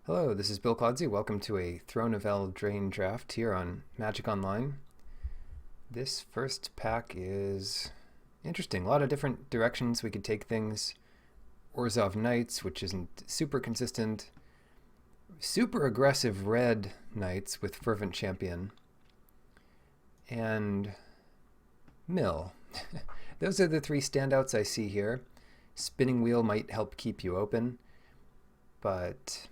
Hello, this is Bill Clodsey. Welcome to a Throne of Eldraine draft here on Magic Online. This first pack is interesting. A lot of different directions we could take things. Orzhov Knights, which isn't super consistent. Super aggressive red Knights with Fervent Champion. And Mill. Those are the three standouts I see here. Spinning Wheel might help keep you open, but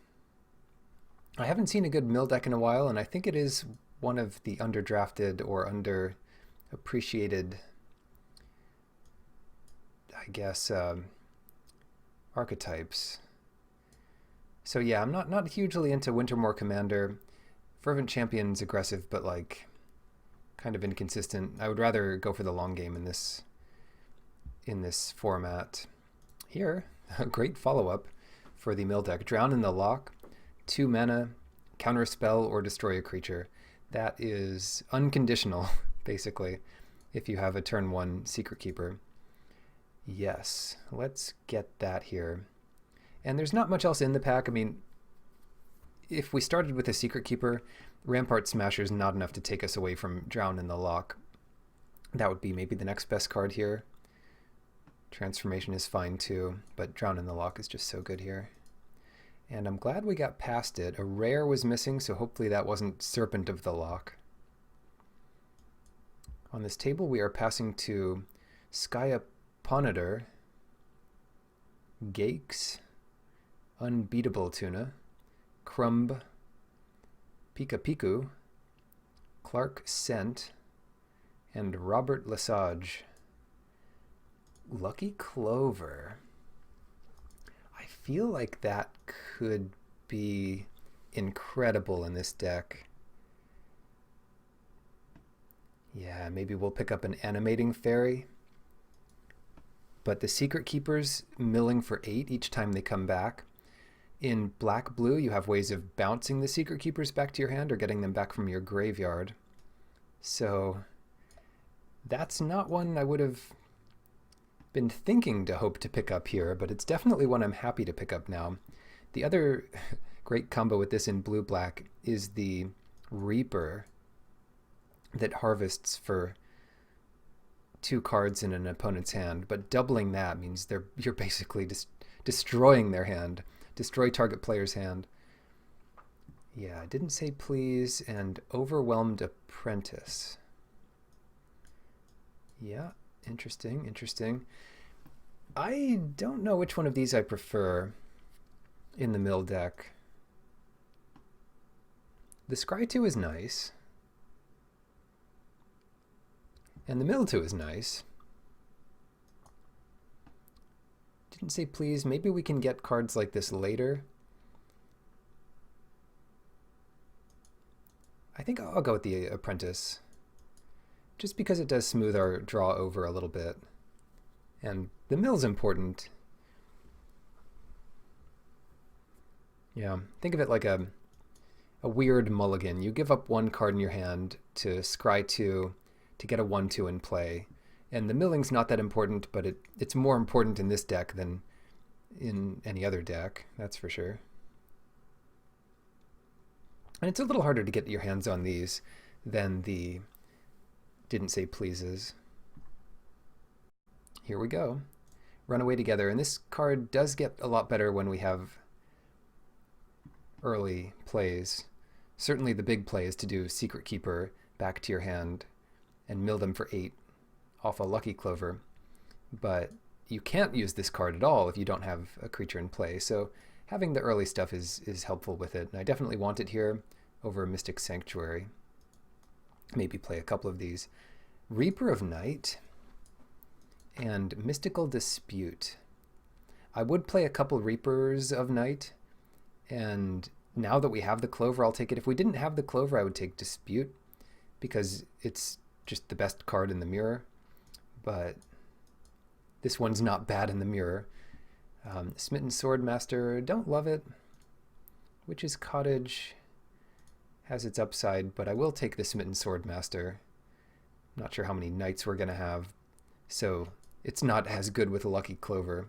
I haven't seen a good mill deck in a while, and I think it is one of the underdrafted or underappreciated, I guess, archetypes. So yeah, I'm not hugely into Wintermoor Commander. Fervent Champion's aggressive, but like kind of inconsistent. I would rather go for the long game in this format. Here, a great follow-up for the mill deck. Drown in the Loch. 2 mana, counter a spell or destroy a creature. That is unconditional, basically, if you have a turn 1 Secret Keeper. Yes, let's get that here. And there's not much else in the pack. I mean, if we started with a Secret Keeper, Rampart Smasher is not enough to take us away from Drown in the Loch. That would be maybe the next best card here. Transformation is fine too, but Drown in the Loch is just so good here. And I'm glad we got past it. A rare was missing, so hopefully that wasn't Serpent of the Loch. On this table, we are passing to Skyaponitor, Gakes, Unbeatable Tuna, Crumb, Pika Piku, Clark Scent, and Robert Lesage. Lucky Clover. I feel like that could be incredible in this deck. Yeah, maybe we'll pick up an Animating Fairy. But the Secret Keepers milling for 8 each time they come back. In black-blue, you have ways of bouncing the Secret Keepers back to your hand or getting them back from your graveyard. So that's not one I would have been thinking to hope to pick up here, but it's definitely one I'm happy to pick up now. The other great combo with this in blue-black is the Reaper that harvests for 2 cards in an opponent's hand, but doubling that means you're basically just destroying their hand, destroy target player's hand. Yeah, I didn't say please, and Overwhelmed Apprentice. Yeah. Interesting. I don't know which one of these I prefer in the mill deck. The Scry 2 is nice. And the mill 2 is nice. Didn't say please. Maybe we can get cards like this later. I think I'll go with the Apprentice, just because it does smooth our draw over a little bit. And the mill's important. Yeah, think of it like a weird mulligan. You give up 1 card in your hand to scry 2 to get a 1/2 in play. And the milling's not that important, but it's more important in this deck than in any other deck, that's for sure. And it's a little harder to get your hands on these than the didn't say pleases. Here we go. Runaway Together. And this card does get a lot better when we have early plays. Certainly the big play is to do Secret Keeper back to your hand and mill them for 8 off a Lucky Clover. But you can't use this card at all if you don't have a creature in play. So having the early stuff is helpful with it. And I definitely want it here over Mystic Sanctuary. Maybe play a couple of these. Reaper of Night and Mystical Dispute. I would play a couple Reapers of Night, and now that we have the Clover, I'll take it. If we didn't have the Clover, I would take Dispute, because it's just the best card in the mirror, but this one's not bad in the mirror. Smitten Swordmaster, don't love it. Witch's Cottage has its upside, but I will take the Smitten Swordmaster. Not sure how many knights we're going to have, so it's not as good with a Lucky Clover.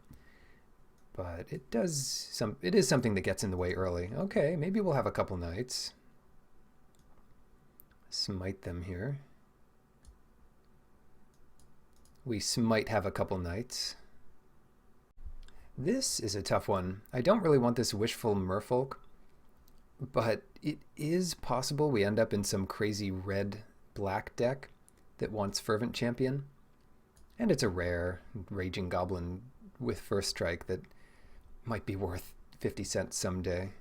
But it is something that gets in the way early. Okay, maybe we'll have a couple knights. Smite them here. We might have a couple knights. This is a tough one. I don't really want this Wishful Merfolk, but it is possible we end up in some crazy red-black deck that wants Fervent Champion. And it's a rare Raging Goblin with First Strike that might be worth 50 cents someday.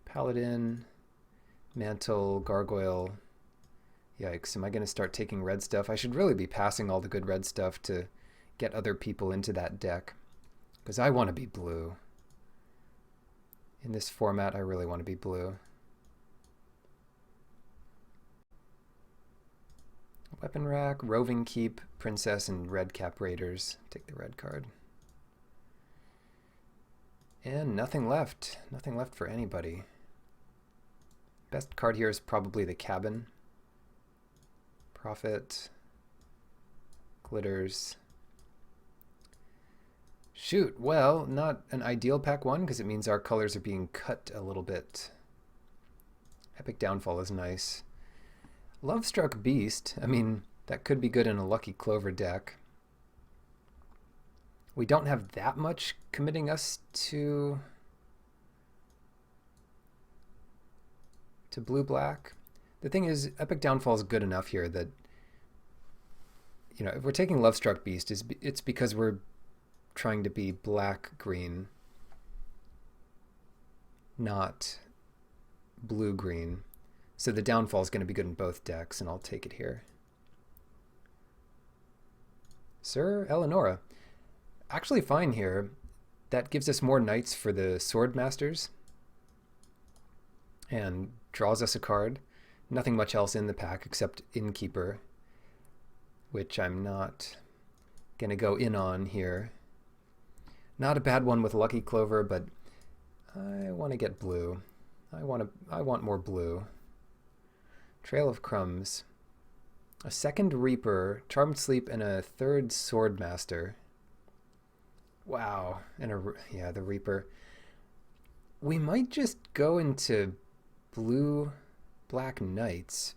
Paladin, Mantle, Gargoyle. Yikes, am I going to start taking red stuff? I should really be passing all the good red stuff to get other people into that deck, because I want to be blue. In this format, I really want to be blue. Weapon Rack, Roving Keep, Princess, and Red Cap Raiders. Take the red card. And nothing left. Nothing left for anybody. Best card here is probably the Cabin. Profit. Glitters. Shoot, well, not an ideal pack one because it means our colors are being cut a little bit. Epic Downfall is nice. Lovestruck Beast, I mean, that could be good in a Lucky Clover deck. We don't have that much committing us to blue-black. The thing is, Epic Downfall is good enough here that, you know, if we're taking Lovestruck Beast, it's because we're trying to be black-green, not blue-green. So the Downfall is going to be good in both decks, and I'll take it here. Sir Eleonora. Actually fine here. That gives us more knights for the Sword Masters and draws us a card. Nothing much else in the pack except Innkeeper, which I'm not going to go in on here. Not a bad one with Lucky Clover, but I want to get blue. I want more blue. Trail of Crumbs. A second Reaper, Charmed Sleep, and a third Sword Master. Wow. And yeah, the Reaper. We might just go into blue-black Knights,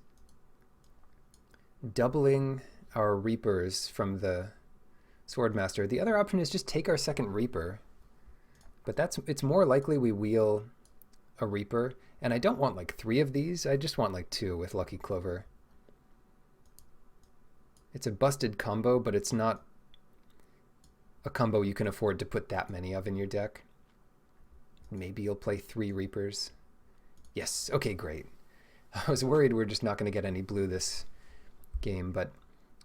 doubling our Reapers from the Swordmaster. The other option is just take our second Reaper, but it's more likely we wheel a Reaper, and I don't want like 3 of these. I just want like 2 with Lucky Clover. It's a busted combo, but it's not a combo you can afford to put that many of in your deck. Maybe you'll play 3 Reapers. Yes, okay, great. I was worried we're just not going to get any blue this game, but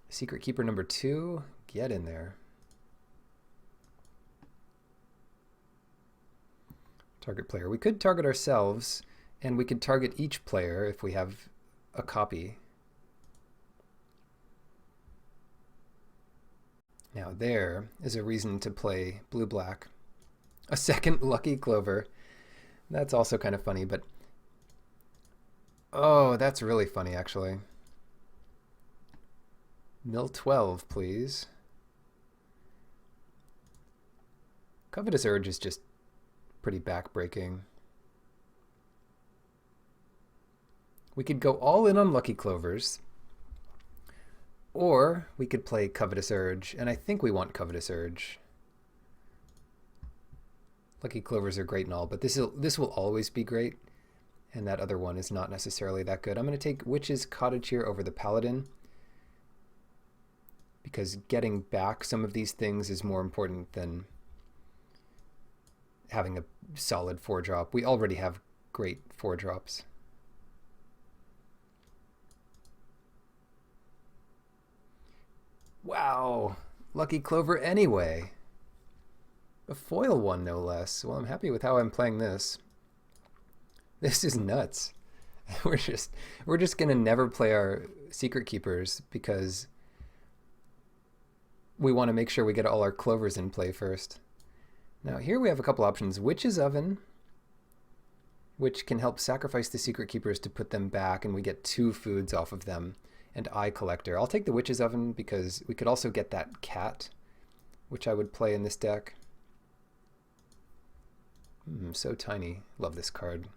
Secret Keeper number 2, get in there. Target player. We could target ourselves, and we could target each player if we have a copy. Now there is a reason to play blue-black. A second Lucky Clover. That's also kind of funny, but oh, that's really funny, actually. Mill 12, please. Covetous Urge is just pretty backbreaking. We could go all in on Lucky Clovers, or we could play Covetous Urge, and I think we want Covetous Urge. Lucky Clovers are great and all, but this will always be great, and that other one is not necessarily that good. I'm going to take Witch's Cottage here over the Paladin, because getting back some of these things is more important than having a solid 4-drop. We already have great 4-drops. Wow, Lucky Clover anyway. A foil one, no less. Well, I'm happy with how I'm playing this. This is nuts. We're just gonna never play our Secret Keepers because we want to make sure we get all our Clovers in play first. Now here we have a couple options. Witch's Oven, which can help sacrifice the Secret Keepers to put them back, and we get 2 foods off of them. And Eye Collector. I'll take the Witch's Oven because we could also get that cat which I would play in this deck. So tiny. Love this card.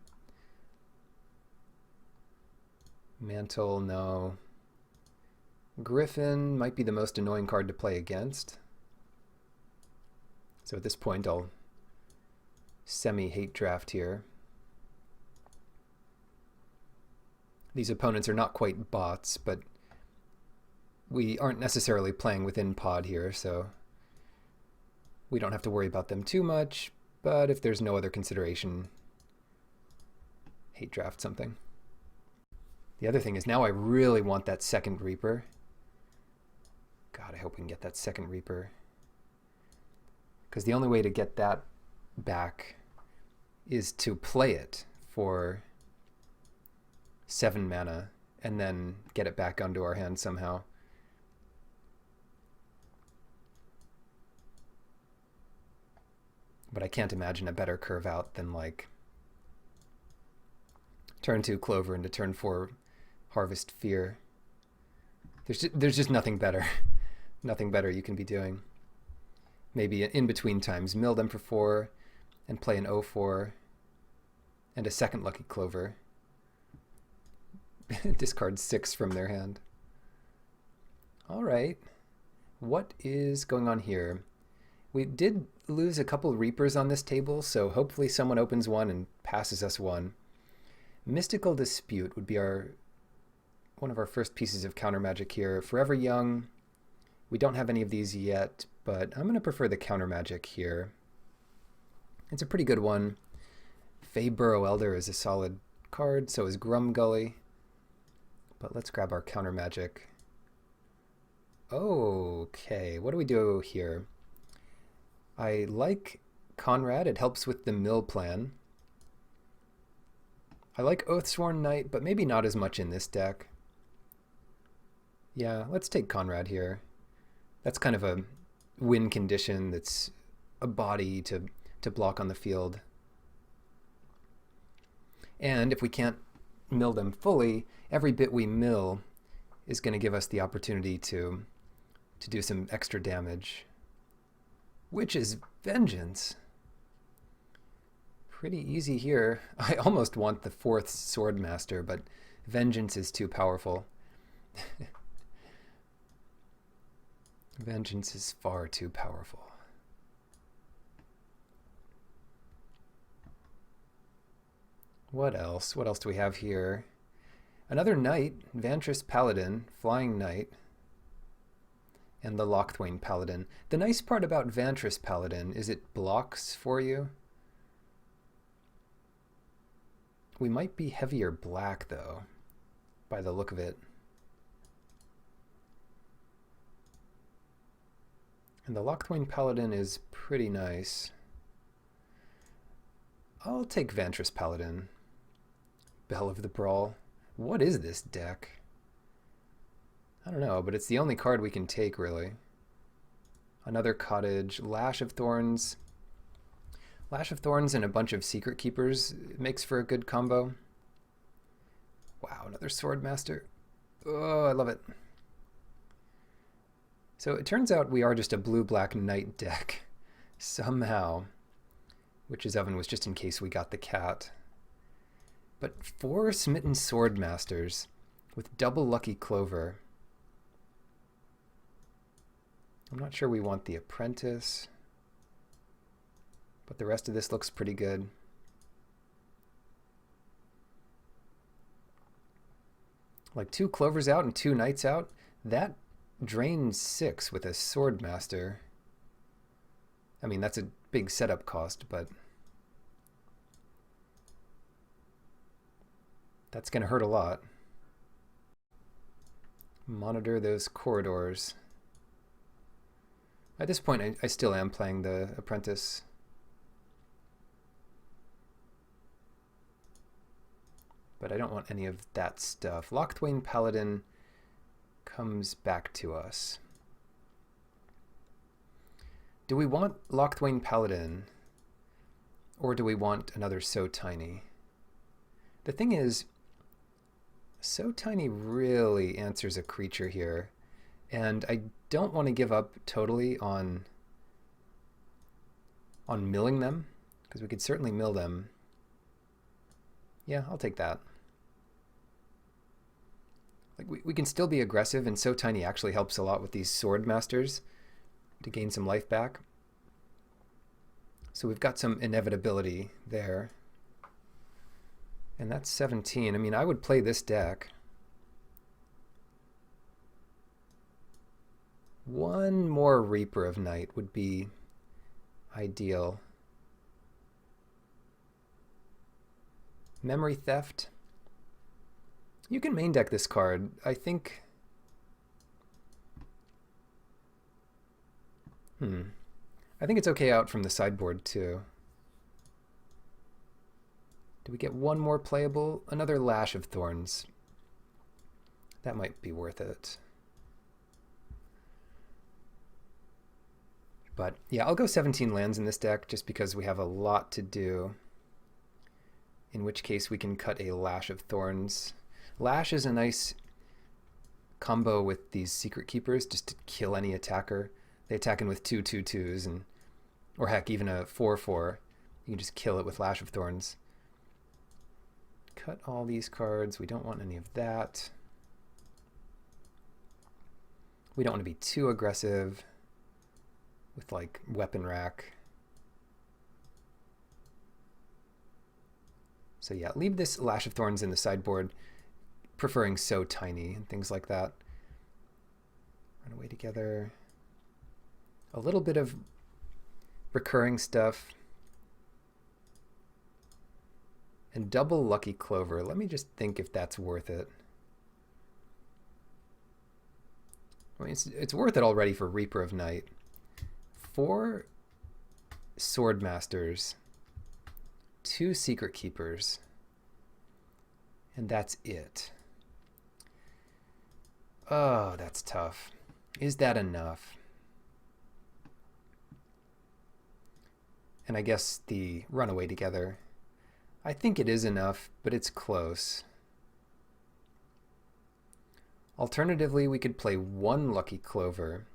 Mantle, no. Griffin might be the most annoying card to play against. So at this point, I'll semi-hate draft here. These opponents are not quite bots, but we aren't necessarily playing within pod here, so we don't have to worry about them too much. But if there's no other consideration, hate draft something. The other thing is now I really want that second Reaper. God, I hope we can get that second Reaper. Because the only way to get that back is to play it for 7 mana and then get it back onto our hand somehow. But I can't imagine a better curve out than like turn 2 Clover into turn 4 Harvest Fear. There's just nothing better. Nothing better you can be doing. Maybe in between times, mill them for 4 and play an 0-4 and a second Lucky Clover. Discard 6 from their hand. All right. What is going on here? We did lose a couple Reapers on this table, so hopefully someone opens one and passes us one. Mystical Dispute would be one of our first pieces of counter magic here. Forever Young. We don't have any of these yet, but I'm going to prefer the counter magic here. It's a pretty good one. Fey Burrow Elder is a solid card, so is Grum Gully. But let's grab our counter magic. Okay, what do we do here? I like Conrad. It helps with the mill plan. I like Oathsworn Knight, but maybe not as much in this deck. Yeah, let's take Conrad here. That's kind of a win condition that's a body to block on the field. And if we can't mill them fully, every bit we mill is going to give us the opportunity to do some extra damage. Which is Vengeance. Pretty easy here. I almost want the 4th Swordmaster, but Vengeance is too powerful. Vengeance is far too powerful. What else? What else do we have here? Another Knight, Vantress Paladin, Flying Knight, and the Lochthwain Paladin. The nice part about Vantress Paladin is it blocks for you. We might be heavier black, though, by the look of it. And the Lochthwain Paladin is pretty nice. I'll take Vantress Paladin. Bell of the Brawl. What is this deck? I don't know, but it's the only card we can take, really. Another Cottage. Lash of Thorns. Lash of Thorns and a bunch of Secret Keepers makes for a good combo. Wow, another Swordmaster. Oh, I love it. So it turns out we are just a blue-black Knight deck. Somehow. Witch's Oven was just in case we got the cat. But 4 Smitten Swordmasters with double Lucky Clover. I'm not sure we want the Apprentice, but the rest of this looks pretty good. Like 2 Clovers out and 2 Knights out, that drains 6 with a Swordmaster. I mean, that's a big setup cost, but that's going to hurt a lot. Monitor those corridors. At this point, I still am playing the Apprentice. But I don't want any of that stuff. Lochthwain Paladin comes back to us. Do we want Lochthwain Paladin, or do we want another So Tiny? The thing is, So Tiny really answers a creature here, and I don't want to give up totally on on milling them, because we could certainly mill them. Yeah, I'll take that. Like we can still be aggressive, and So Tiny actually helps a lot with these sword masters to gain some life back. So we've got some inevitability there. And that's 17. I mean, I would play this deck. One more Reaper of Night would be ideal. Memory Theft. You can main deck this card. I think... I think it's okay out from the sideboard, too. Do we get one more playable? Another Lash of Thorns. That might be worth it. But yeah, I'll go 17 lands in this deck just because we have a lot to do. In which case we can cut a Lash of Thorns. Lash is a nice combo with these Secret Keepers just to kill any attacker. They attack in with 2/2/2s, and or heck, even a 4/4. You can just kill it with Lash of Thorns. Cut all these cards. We don't want any of that. We don't want to be too aggressive with like weapon rack. So yeah, leave this Lash of Thorns in the sideboard, preferring So Tiny and things like that. Run away together. A little bit of recurring stuff. And double Lucky Clover. Let me just think if that's worth it. I mean, it's worth it already for Reaper of Night. 4 Sword Masters. 2 Secret Keepers. And that's it. Oh, that's tough. Is that enough? And I guess the Runaway Together. I think it is enough, but it's close. Alternatively, we could play 1 Lucky Clover.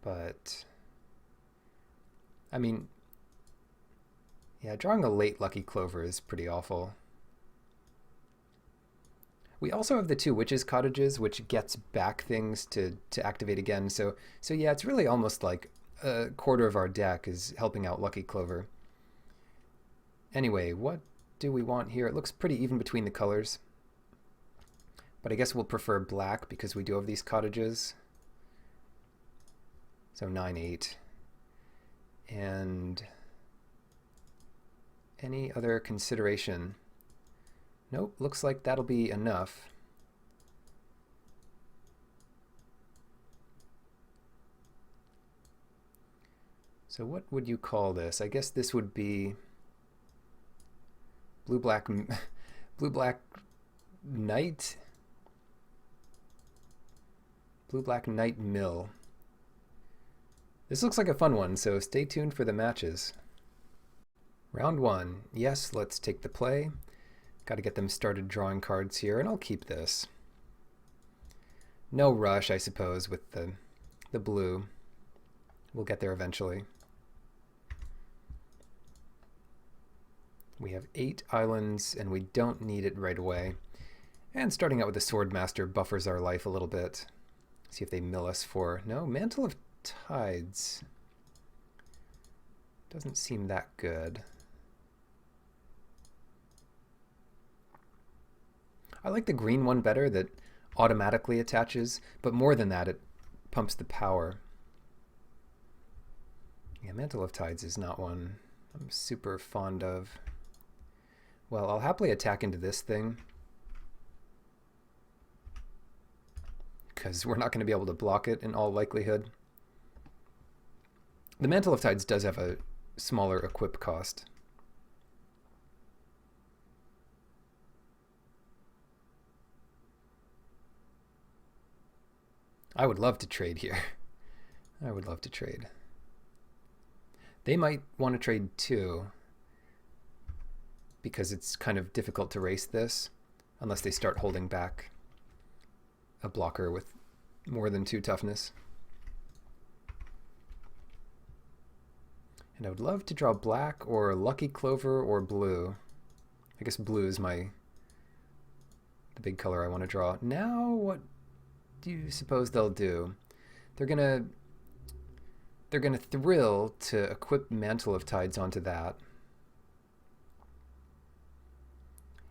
But, I mean, yeah, drawing a late Lucky Clover is pretty awful. We also have the 2 Witches' Cottages, which gets back things to activate again. So yeah, it's really almost like a quarter of our deck is helping out Lucky Clover. Anyway, what do we want here? It looks pretty even between the colors. But I guess we'll prefer black because we do have these cottages. So 9/8. And any other consideration? Nope, looks like that'll be enough. So what would you call this? I guess this would be blue-black Knight? Blue-black Knight Mill. This looks like a fun one, so stay tuned for the matches. Round 1. Yes, let's take the play. Got to get them started drawing cards here, and I'll keep this. No rush, I suppose, with the blue. We'll get there eventually. We have 8 islands, and we don't need it right away. And starting out with the Swordmaster buffers our life a little bit. See if they mill us for... No, Mantle of Tides. Doesn't seem that good. I like the green one better that automatically attaches, but more than that, it pumps the power. Yeah, Mantle of Tides is not one I'm super fond of. Well, I'll happily attack into this thing, because we're not going to be able to block it in all likelihood. The Mantle of Tides does have a smaller equip cost. I would love to trade here. I would love to trade. They might want to trade too, because it's kind of difficult to race this unless they start holding back a blocker with more than 2 toughness. And I would love to draw black or lucky clover or blue. I guess blue is the big color I want to draw. Now what do you suppose they'll do? They're gonna thrill to equip Mantle of Tides onto that.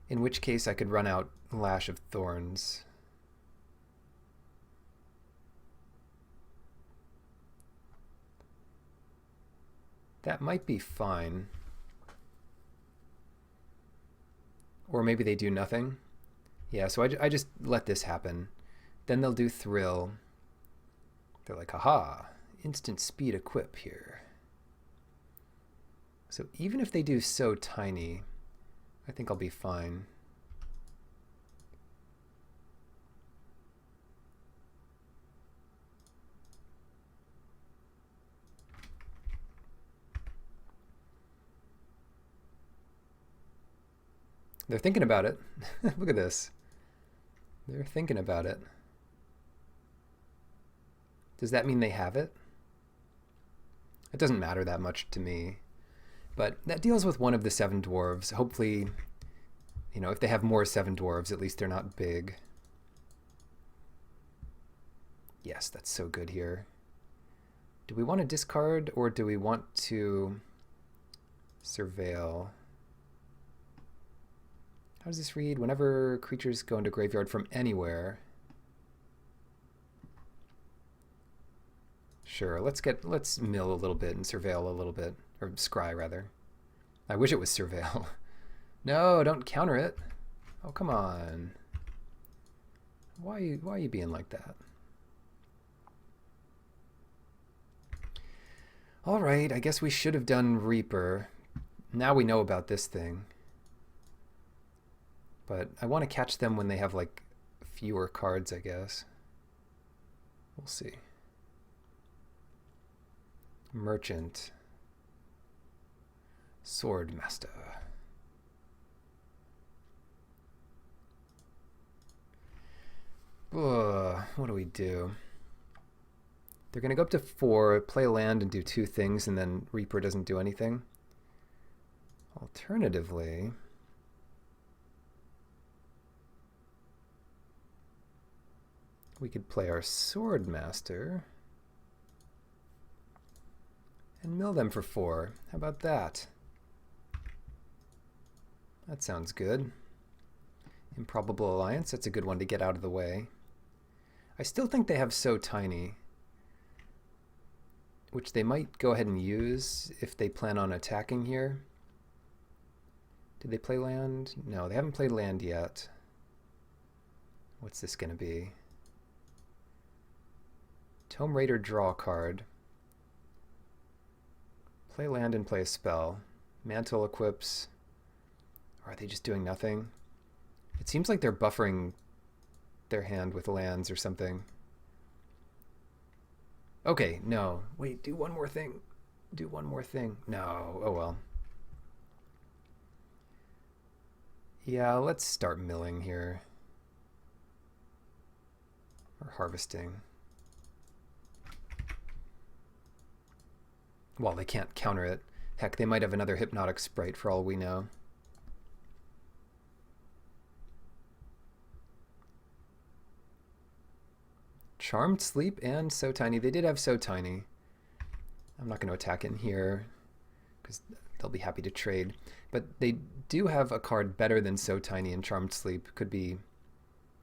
In which case I could run out Lash of Thorns. That might be fine. Or maybe they do nothing. Yeah, so I just let this happen. Then they'll do Thrill. They're like, haha, instant speed equip here. So even if they do So Tiny, I think I'll be fine. They're thinking about it. Look at this. They're thinking about it. Does that mean they have it? It doesn't matter that much to me. But that deals with one of the 7 dwarves. Hopefully, you know, if they have more 7 dwarves, at least they're not big. Yes, that's so good here. Do we want to discard or do we want to surveil? How does this read? Whenever creatures go into graveyard from anywhere. Sure, let's mill a little bit and surveil a little bit. Or scry, rather. I wish it was surveil. No, don't counter it. Oh, come on. Why are you being like that? All right, I guess we should have done Reaper. Now we know about this thing. But I want to catch them when they have, like, fewer cards, I guess. We'll see. Merchant. Swordmaster. What do we do? They're going to go up to 4, play land and do 2 things, and then Reaper doesn't do anything. Alternatively, we could play our Swordmaster and mill them for 4. How about that? That sounds good. Improbable Alliance, that's a good one to get out of the way. I still think they have So Tiny, which they might go ahead and use if they plan on attacking here. Did they play land? No, they haven't played land yet. What's this going to be? Tome Raider, draw a card. Play land and play a spell. Mantle equips. Or are they just doing nothing? It seems like they're buffering their hand with lands or something. Okay, no. Wait, do one more thing. Do one more thing. No. Oh well. Yeah, let's start milling here. Or harvesting. Well, they can't counter it. Heck, they might have another Hypnotic Sprite for all we know. Charmed Sleep and So Tiny. They did have So Tiny. I'm not going to attack in here because they'll be happy to trade. But they do have a card better than So Tiny and Charmed Sleep. Could be,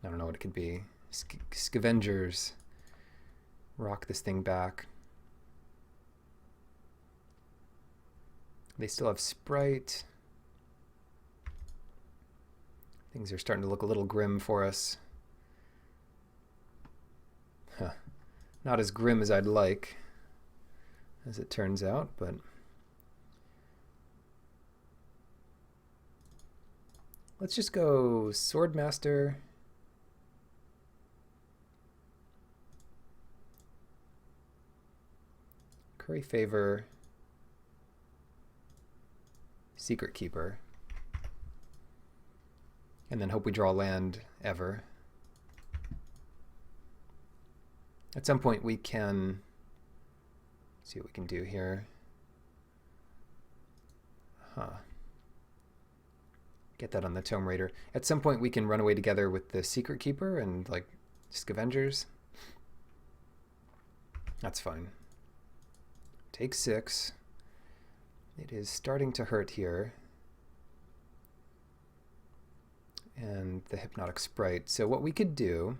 I don't know what it could be. Scavengers. Rock this thing back. They still have Sprite. Things are starting to look a little grim for us. Huh. Not as grim as I'd like, as it turns out, but let's just go Swordmaster. Curry Favor. Secret Keeper. And then hope we draw land ever. At some point we can see what we can do here. Huh. Get that on the Tome Raider. At some point we can run away together with the Secret Keeper and like Scavengers. That's fine. Take 6. It is starting to hurt here. And the Hypnotic Sprite. So what we could do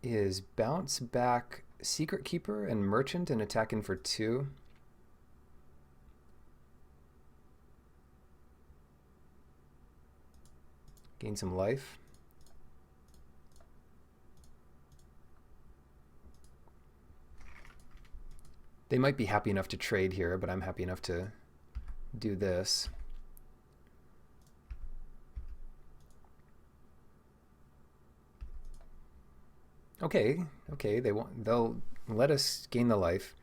is bounce back Secret Keeper and Merchant and attack in for 2. Gain some life. They might be happy enough to trade here, but I'm happy enough to do this. Okay, they'll let us gain the life.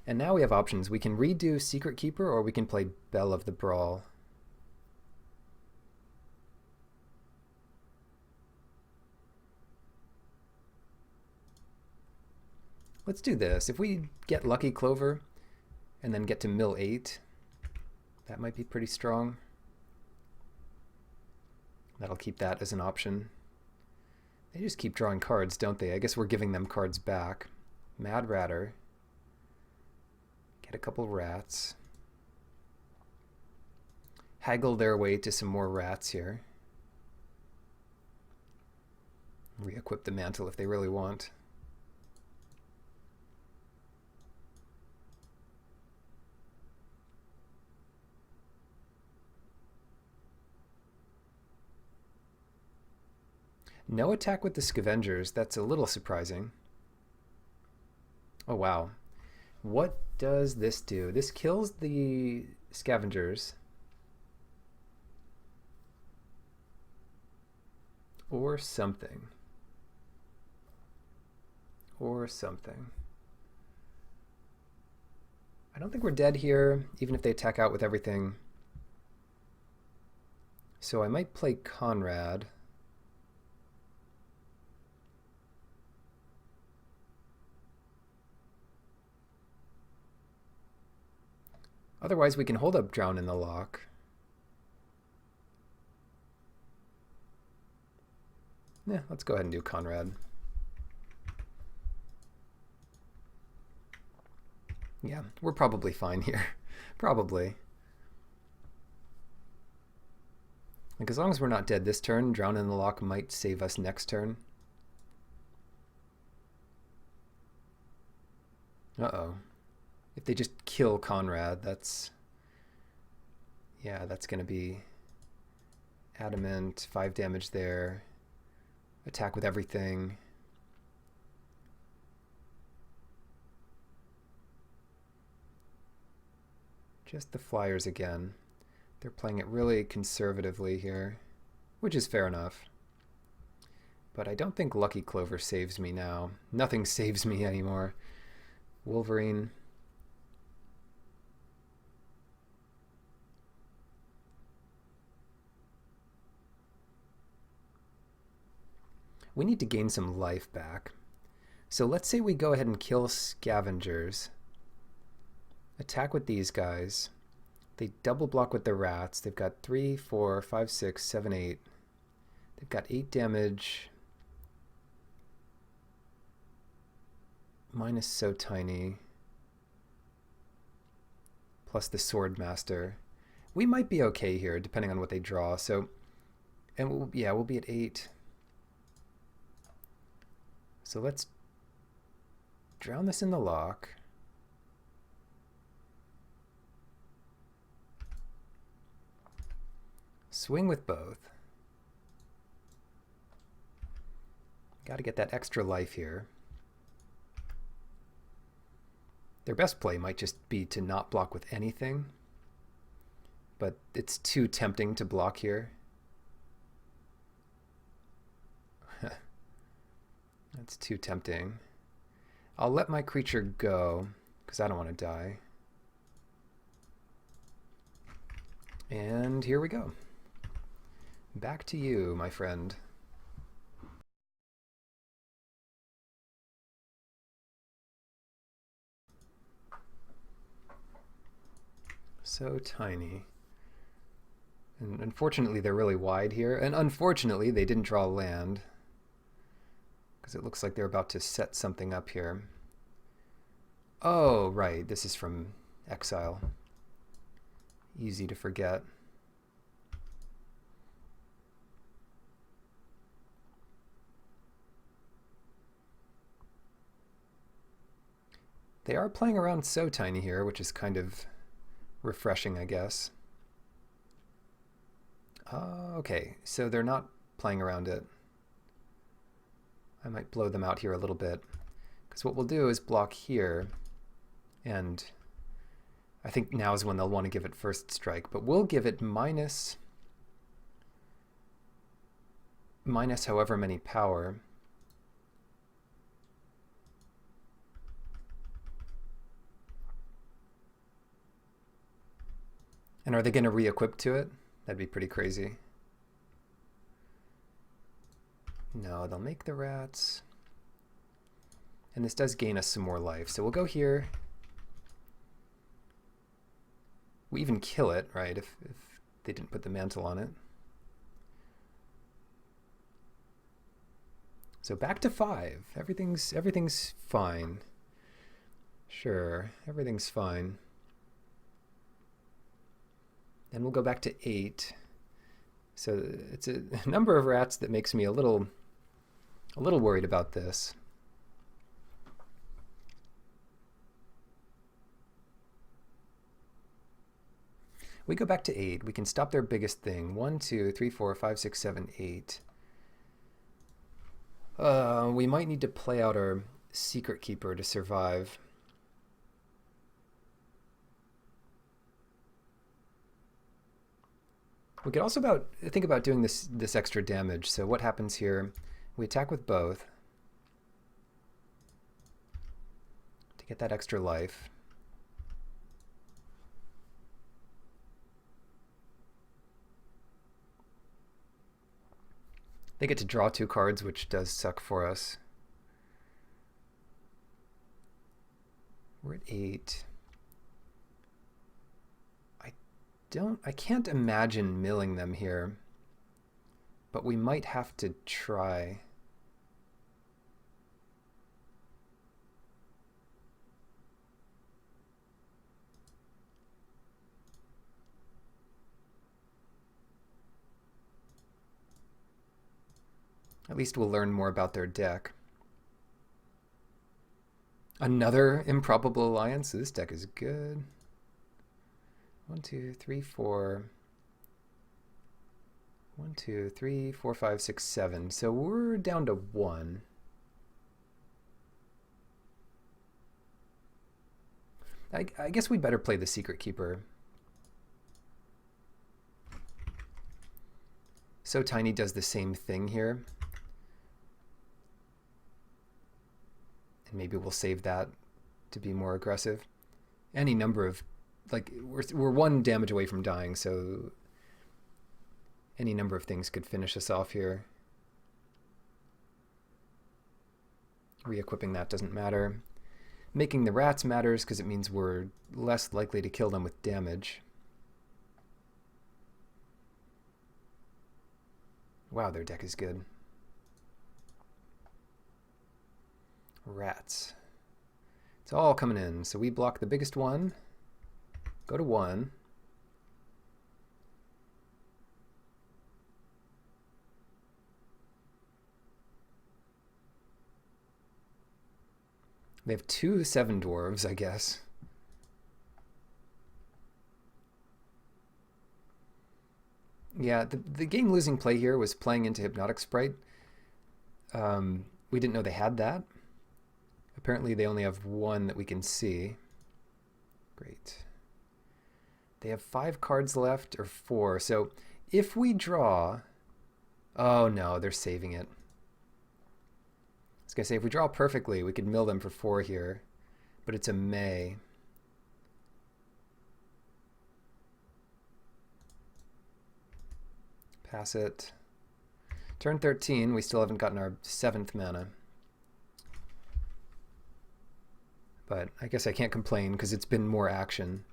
And now we have options. We can redo Secret Keeper or we can play Belle of the Brawl. Let's do this. If we get Lucky Clover and then get to mill 8, that might be pretty strong. That'll keep that as an option. They just keep drawing cards, don't they? I guess we're giving them cards back. Mad Ratter. Get a couple rats. Haggle their way to some more rats here. Re-equip the mantle if they really want. No attack with the Scavengers. That's a little surprising. Oh, wow. What does this do? This kills the Scavengers. Or something. Or something. I don't think we're dead here, even if they attack out with everything. So I might play Conrad. Otherwise, we can hold up Drown in the Loch. Yeah, let's go ahead and do Conrad. Yeah, we're probably fine here. Probably. Like, as long as we're not dead this turn, Drown in the Loch might save us next turn. Uh-oh. If they just kill Conrad, that's... yeah, that's going to be adamant, 5 damage there. Attack with everything. Just the flyers again. They're playing it really conservatively here, which is fair enough. But I don't think Lucky Clover saves me now. Nothing saves me anymore. Wolverine. We need to gain some life back. So let's say we go ahead and kill Scavengers. Attack with these guys. They double block with the rats. They've got 3, 4, 5, 6, 7, 8. They've got 8 damage. Mine is so tiny. Plus the Sword Master. We might be okay here, depending on what they draw. So, and we'll be at 8. So let's drown this in the loch. Swing with both. Got to get that extra life here. Their best play might just be to not block with anything, but it's too tempting to block here. That's too tempting. I'll let my creature go, because I don't want to die. And here we go. Back to you, my friend. So tiny. And unfortunately, they're really wide here. And unfortunately, they didn't draw land, because it looks like they're about to set something up here. Oh, right. This is from Exile. Easy to forget. They are playing around so tiny here, which is kind of refreshing, I guess. Okay, so they're not playing around it. I might blow them out here a little bit, because what we'll do is block here, and I think now is when they'll want to give it first strike, but we'll give it minus however many power. And are they going to re-equip to it? That'd be pretty crazy. No, they'll make the rats. And this does gain us some more life. So we'll go here. We even kill it, right, if they didn't put the mantle on it. So back to 5. Everything's fine. Sure, everything's fine. Then we'll go back to 8. So it's a number of rats that makes me a little worried about this. We go back to 8. We can stop their biggest thing. 1, 2, 3, 4, 5, 6, 7, 8. We might need to play out our Secret Keeper to survive. We could also think about doing this extra damage. So what happens here? We attack with both to get that extra life. They get to draw 2 cards, which does suck for us. We're at 8. I can't imagine milling them here, but we might have to try. At least we'll learn more about their deck. Another Improbable Alliance. This deck is good. 1, 2, 3, 4. 1, 2, 3, 4, 5, 6, 7. So we're down to 1. I guess we'd better play the Secret Keeper. So Tiny does the same thing here. And maybe we'll save that to be more aggressive. Any number of, like, we're 1 damage away from dying, so any number of things could finish us off here. Re-equipping that doesn't matter. Making the rats matters because it means we're less likely to kill them with damage. Wow, their deck is good. Rats. It's all coming in. So we block the biggest one. Go to 1. They have 2 7 dwarves, I guess. Yeah, the game-losing play here was playing into Hypnotic Sprite. We didn't know they had that. Apparently they only have 1 that we can see. Great. They have 5 cards left, or 4. So if we draw... Oh no, they're saving it. I was going to say, if we draw perfectly, we could mill them for 4 here. But it's a May. Pass it. Turn 13, we still haven't gotten our 7th mana. But I guess I can't complain because it's been more action.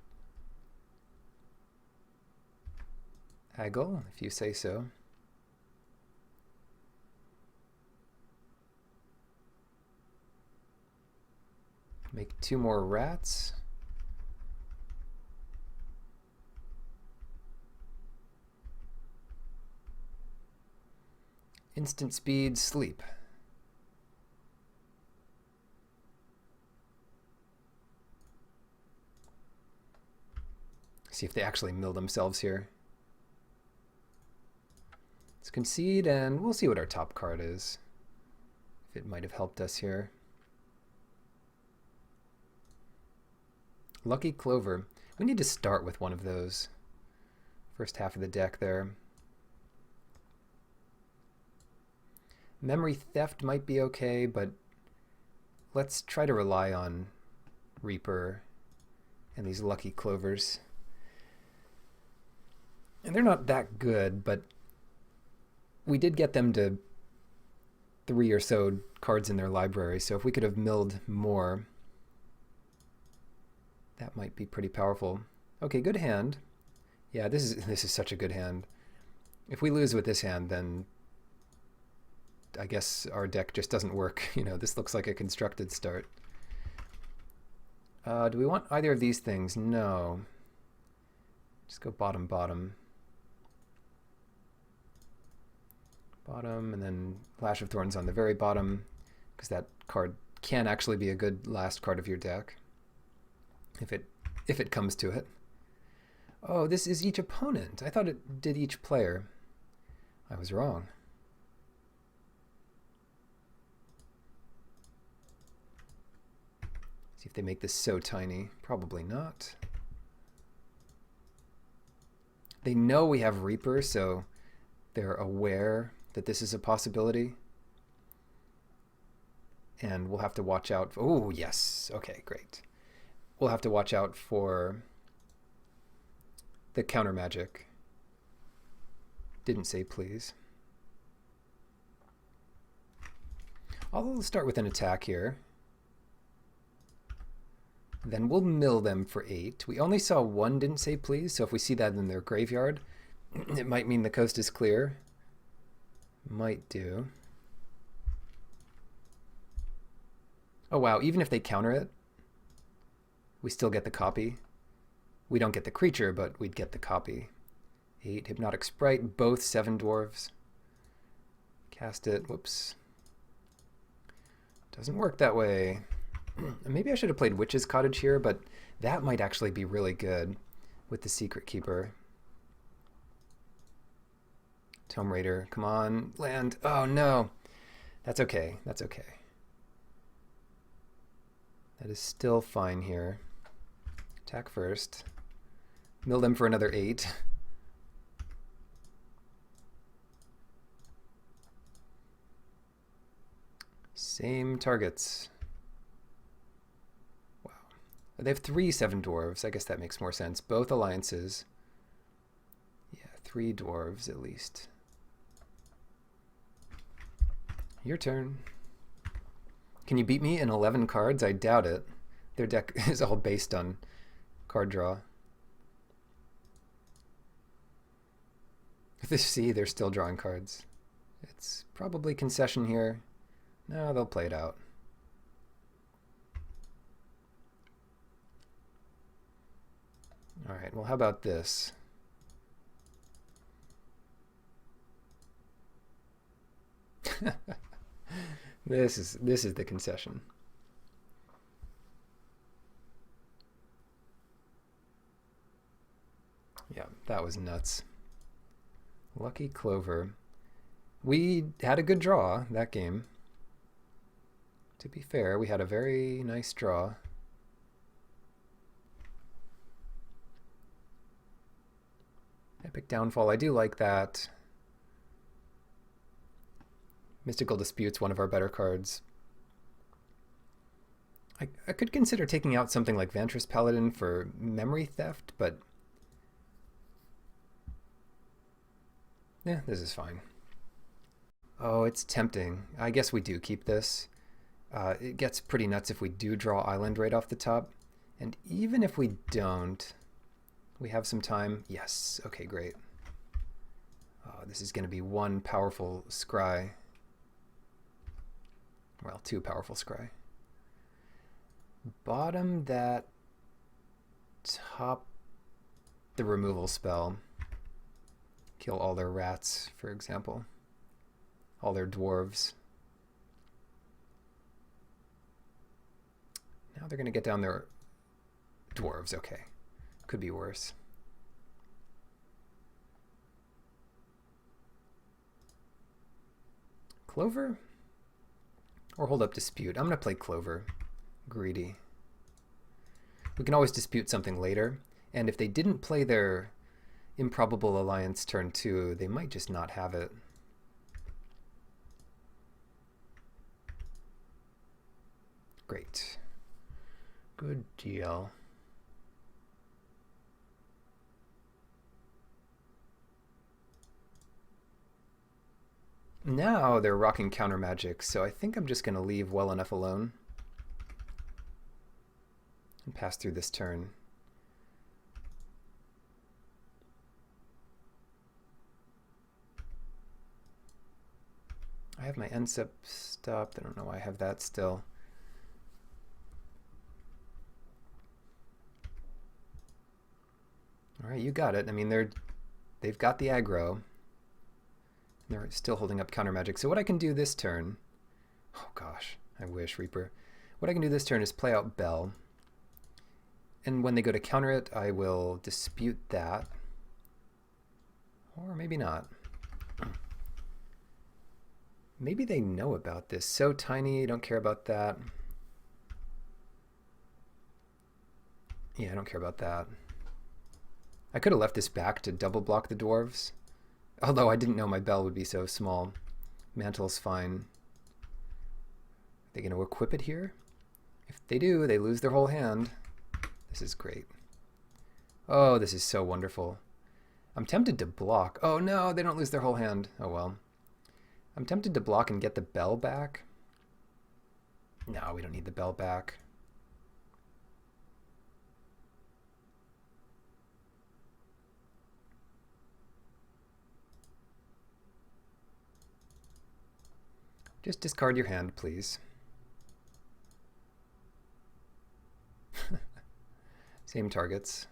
Haggle, if you say so. Make 2 more rats. Instant speed, sleep. See if they actually mill themselves here. Let's concede, and we'll see what our top card is. If it might have helped us here. Lucky Clover. We need to start with one of those. First half of the deck there. Memory Theft might be okay, but let's try to rely on Reaper and these Lucky Clovers. And they're not that good, but we did get them to 3 or so cards in their library, so if we could have milled more, that might be pretty powerful. Okay, good hand. Yeah, this is such a good hand. If we lose with this hand, then I guess our deck just doesn't work. You know, this looks like a constructed start. Do we want either of these things? No. Just go bottom, bottom. Bottom, and then Lash of Thorns on the very bottom, because that card can actually be a good last card of your deck, if it comes to it. Oh, this is each opponent. I thought it did each player. I was wrong. See if they make this so tiny. Probably not. They know we have Reaper, so they're aware that this is a possibility. And we'll have to watch out. Oh, yes. Okay, great. We'll have to watch out for the counter magic. Didn't say please. I'll start with an attack here. Then we'll mill them for 8. We only saw 1 didn't say please, so if we see that in their graveyard, it might mean the coast is clear. Might do. Oh wow, even if they counter it, we still get the copy. We don't get the creature, but we'd get the copy. 8, Hypnotic Sprite, both 7 dwarves. Cast it, whoops. Doesn't work that way. Maybe I should have played Witch's Cottage here, but that might actually be really good with the Secret Keeper. Tome Raider, come on, land. Oh no, that's okay, that's okay. That is still fine here. Attack first. Mill them for another 8. Same targets. Wow. They have 3 7 dwarves. I guess that makes more sense. Both alliances. Yeah, 3 dwarves at least. Your turn. Can you beat me in 11 cards? I doubt it. Their deck is all based on card draw. See, they're still drawing cards. It's probably concession here. No, they'll play it out. All right, well, how about this? This is the concession. Yeah, that was nuts. Lucky Clover. We had a good draw that game. To be fair, we had a very nice draw. Epic Downfall, I do like that. Mystical Dispute's one of our better cards. I could consider taking out something like Vantress Paladin for Memory Theft, but yeah, this is fine. Oh, it's tempting. I guess we do keep this. It gets pretty nuts if we do draw Island right off the top. And even if we don't, we have some time. Yes, okay, great. Oh, this is going to be one powerful scry. Well, two powerful scry. Bottom that, top the removal spell. Kill all their rats, for example. All their dwarves. Now they're going to get down their dwarves. Okay. Could be worse. Clover? Or hold up dispute. I'm going to play Clover. Greedy. We can always dispute something later. And if they didn't play their improbable alliance turn 2, they might just not have it. Great. Good deal. Now they're rocking counter magic, so I think I'm just going to leave well enough alone and pass through this turn. I have my NSEP stopped. I don't know why I have that still. All right, you got it. I mean, they've got the aggro. They're still holding up counter magic. So what I can do this turn, oh gosh, I wish, Reaper. What I can do this turn is play out Bell. And when they go to counter it, I will dispute that. Or maybe not. Maybe they know about this. So tiny, don't care about that. Yeah, I don't care about that. I could have left this back to double block the dwarves. Although I didn't know my bell would be so small. Mantle's fine. Are they going to equip it here? If they do, they lose their whole hand. This is great. Oh, this is so wonderful. I'm tempted to block. Oh no, they don't lose their whole hand. Oh well. I'm tempted to block and get the bell back. No, we don't need the bell back. Just discard your hand, please. Same targets.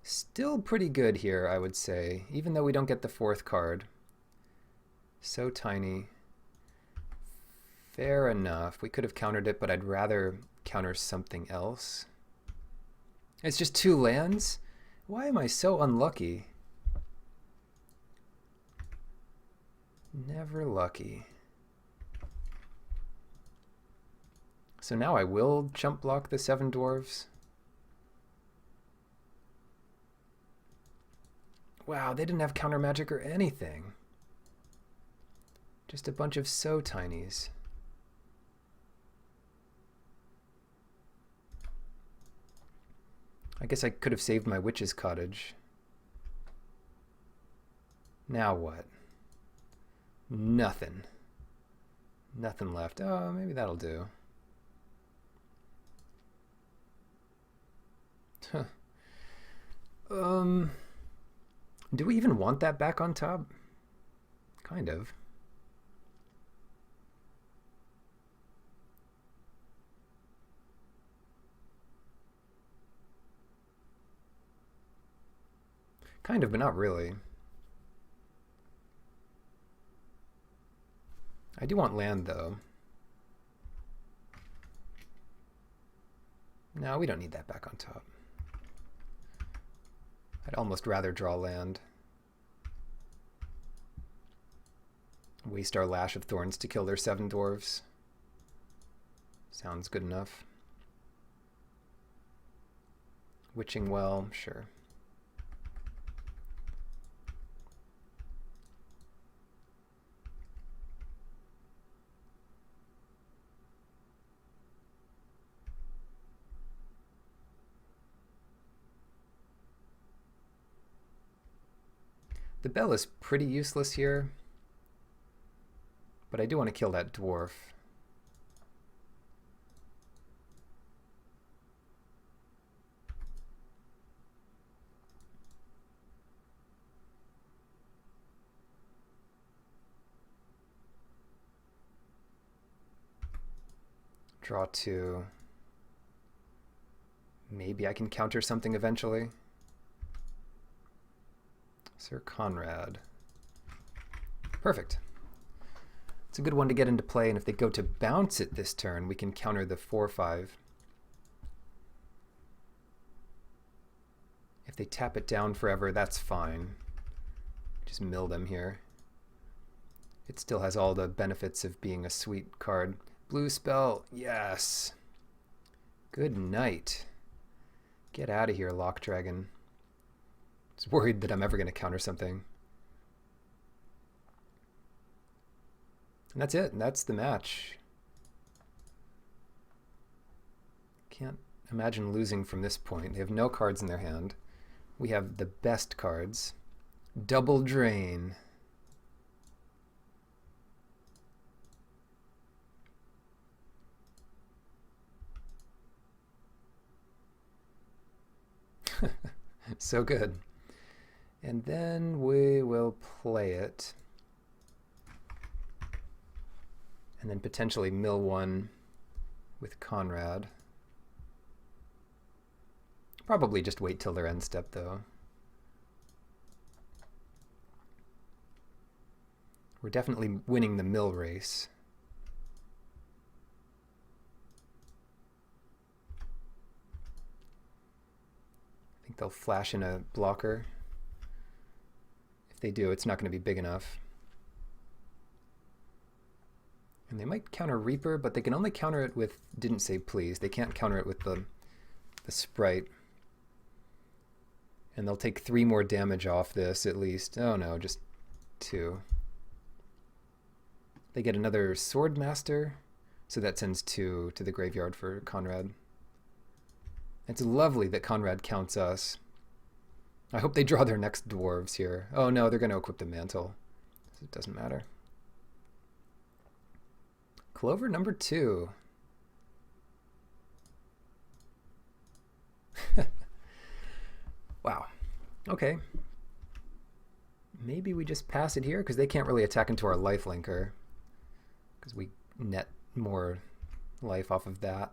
Still pretty good here, I would say, even though we don't get the fourth card. So tiny. Fair enough. We could have countered it, but I'd rather counter something else. It's just 2 lands? Why am I so unlucky? Never lucky. So now I will jump block the 7 dwarves. Wow, they didn't have counter magic or anything. Just a bunch of so tinies. I guess I could have saved my witch's cottage. Now what? Nothing. Nothing left. Oh, maybe that'll do. Huh. Do we even want that back on top? Kind of. Kind of, but not really. I do want land, though. No, we don't need that back on top. I'd almost rather draw land. Waste our Lash of Thorns to kill their 7 dwarves. Sounds good enough. Witching Well, sure. The bell is pretty useless here, but I do want to kill that dwarf. Draw 2. Maybe I can counter something eventually. Sir Conrad. Perfect. It's a good one to get into play, and if they go to bounce it this turn, we can counter the 4/5. If they tap it down forever, that's fine. Just mill them here. It still has all the benefits of being a sweet card. Blue spell, yes. Good night. Get out of here, Lock Dragon. I was worried that I'm ever going to counter something. And that's it. That's the match. Can't imagine losing from this point. They have no cards in their hand. We have the best cards. Double Drain. So good. And then we will play it. And then potentially mill one with Conrad. Probably just wait till their end step, though. We're definitely winning the mill race. I think they'll flash in a blocker. If they do, it's not going to be big enough. And they might counter Reaper, but they can only counter it with Didn't Say Please. They can't counter it with the Sprite. And they'll take 3 more damage off this at least. Oh no, just 2. They get another Swordmaster, so that sends 2 to the graveyard for Conrad. It's lovely that Conrad counts us. I hope they draw their next dwarves here. Oh no, they're going to equip the mantle. So it doesn't matter. Clover number 2. Wow. Okay. Maybe we just pass it here, because they can't really attack into our lifelinker, because we net more life off of that.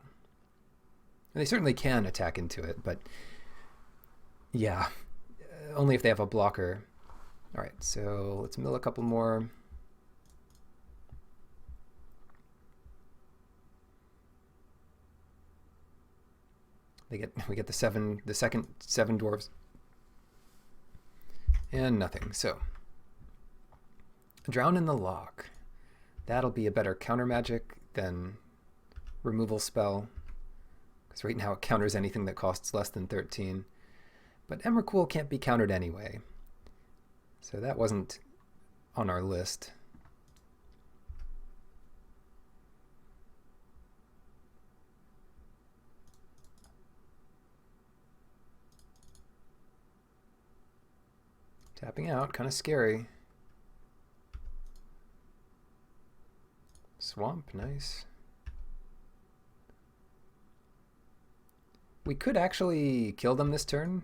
And they certainly can attack into it, but yeah, only if they have a blocker. All right, so let's mill a couple more. We get the second 7 dwarves. And nothing. So Drown in the Lock. That'll be a better counter magic than removal spell, because right now it counters anything that costs less than 13. But Emrakul can't be countered anyway, so that wasn't on our list. Tapping out, kind of scary. Swamp, nice. We could actually kill them this turn,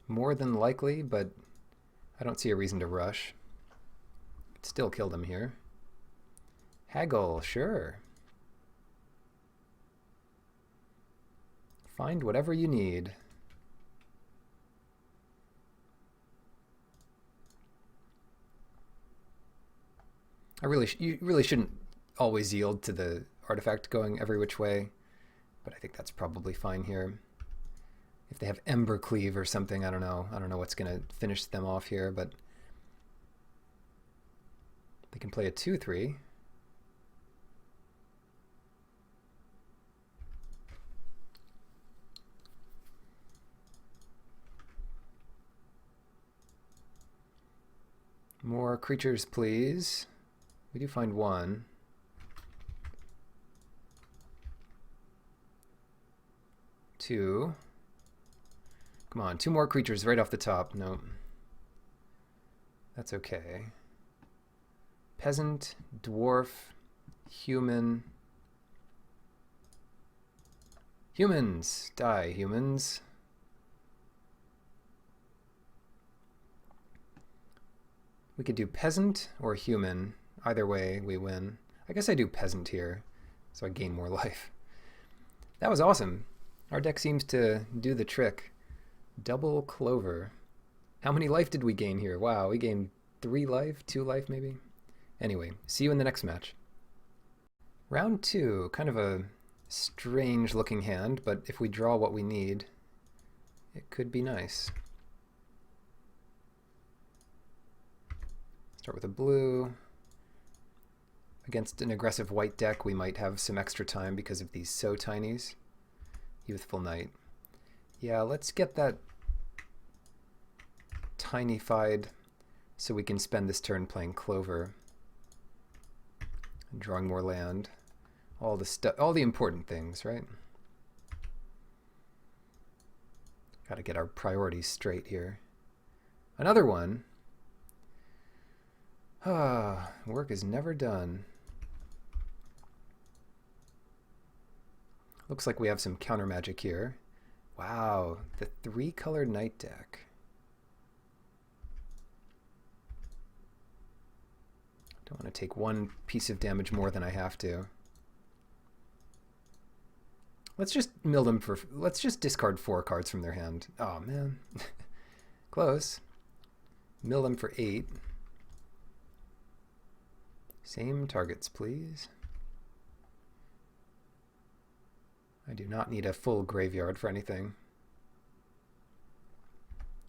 more than likely, but I don't see a reason to rush. Could still kill them here. Haggle, sure. Find whatever you need. You really shouldn't always yield to the artifact going every which way, but I think that's probably fine here. If they have Ember Cleave or something, I don't know. I don't know what's going to finish them off here, but they can play a 2/3. More creatures, please. We do find 1. Two. Come on, 2 more creatures right off the top. No. That's okay. Peasant, dwarf, human. Humans! Die, humans. We could do peasant or human. Either way, we win. I guess I do peasant here, so I gain more life. That was awesome. Our deck seems to do the trick. Double Clover. How many life did we gain here? Wow, we gained 3 life, 2 life maybe? Anyway, see you in the next match. Round 2, kind of a strange looking hand, but if we draw what we need, it could be nice. Start with a blue. Against an aggressive white deck, we might have some extra time because of these so tinies. Youthful Knight. Yeah, let's get that tiny-fied so we can spend this turn playing Clover. And drawing more land. All the important things, right? Gotta get our priorities straight here. Another one. Ah, work is never done. Looks like we have some counter magic here. Wow, the 3-color Knight deck. Don't want to take 1 piece of damage more than I have to. Let's just mill them for... Let's just discard 4 cards from their hand. Oh, man. Close. Mill them for 8. Same targets, please. I do not need a full graveyard for anything.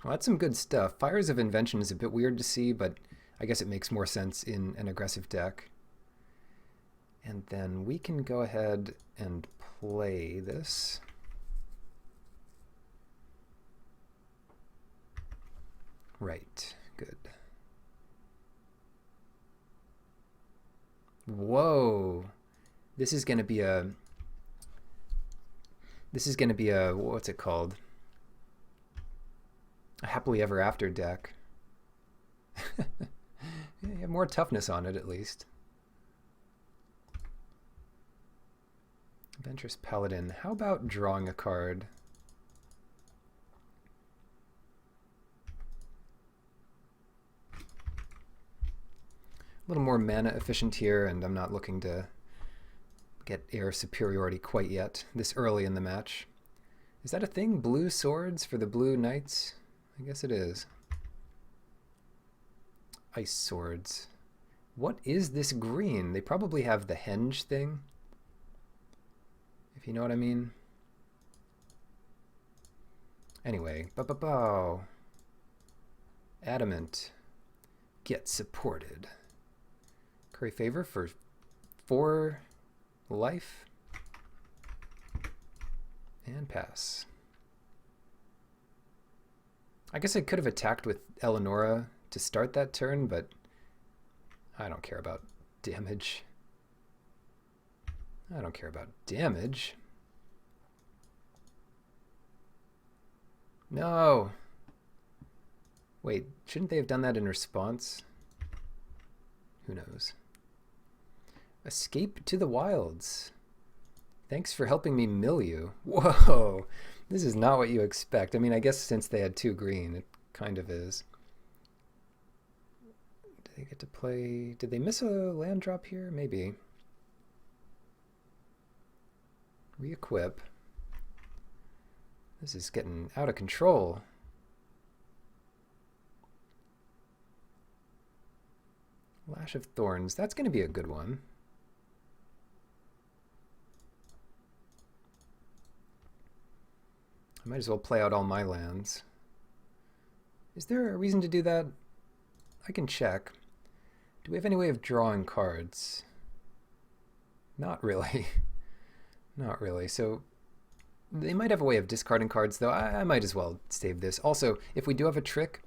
Well, that's some good stuff. Fires of Invention is a bit weird to see, but I guess it makes more sense in an aggressive deck. And then we can go ahead and play this. Right, good. Whoa, this is going to be a what's it called? A happily ever after deck. You have more toughness on it at least. Adventurous Paladin. How about drawing a card? A little more mana efficient here, and I'm not looking to get air superiority quite yet, this early in the match. Is that a thing? Blue swords for the blue knights? I guess it is. Ice swords. What is this green? They probably have the henge thing, if you know what I mean. Anyway, bow. Adamant. Get supported. Curry favor for 4 life. And pass. I guess I could have attacked with Eleonora to start that turn, but I don't care about damage. I don't care about damage. No. Wait, shouldn't they have done that in response? Who knows? Escape to the wilds. Thanks for helping me mill you. Whoa, this is not what you expect. I mean, I guess since they had 2 green, it kind of is. Did they get to play? Did they miss a land drop here? Maybe. Re-equip. This is getting out of control. Lash of Thorns. That's going to be a good one. I might as well play out all my lands. Is there a reason to do that? I can check. Do we have any way of drawing cards? Not really. Not really. So they might have a way of discarding cards, though. I might as well save this. Also, if we do have a trick,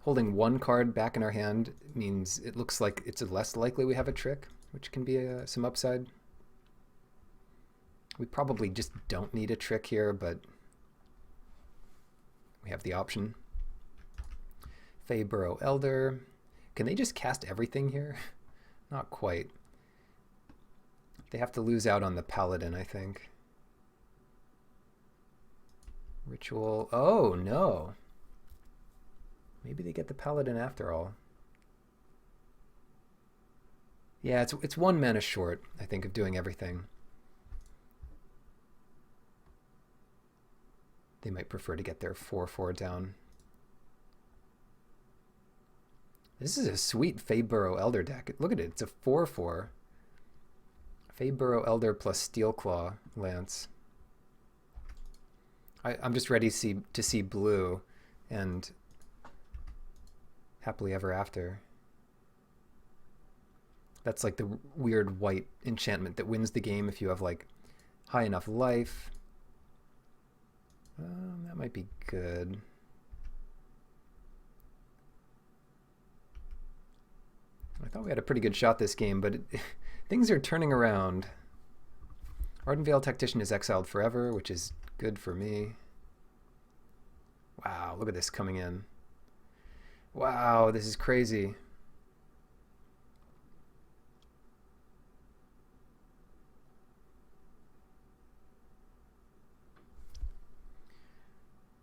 holding 1 card back in our hand means it looks like it's less likely we have a trick, which can be some upside. We probably just don't need a trick here, but we have the option. Feyburrow Elder. Can they just cast everything here? Not quite. They have to lose out on the Paladin, I think. Ritual. Oh, no. Maybe they get the Paladin after all. Yeah, it's 1 mana short, I think, of doing everything. they might prefer to get their 4/4 down. This is a sweet Faeburrow Elder deck. Look at it. It's a 4/4. Faeburrow Elder plus Steelclaw Lance. I'm just ready to see blue and happily ever after. That's like the weird white enchantment that wins the game if you have like high enough life. That might be good. I thought we had a pretty good shot this game, but things are turning around. Ardenvale Tactician is exiled forever, which is good for me. Wow, look at this coming in. Wow, this is crazy.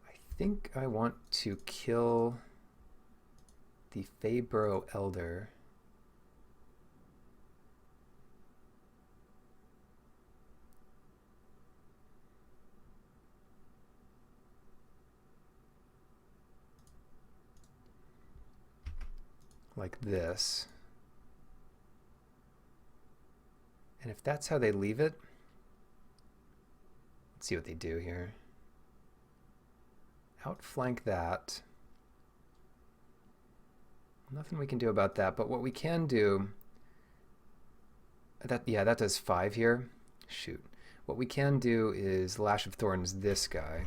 I think I want to kill the Faeburrow Elder. Like this. And if that's how they leave it, let's see what they do here. Outflank that. Nothing we can do about that, but what we can do, that does 5 here. Shoot. What we can do is Lash of Thorns this guy.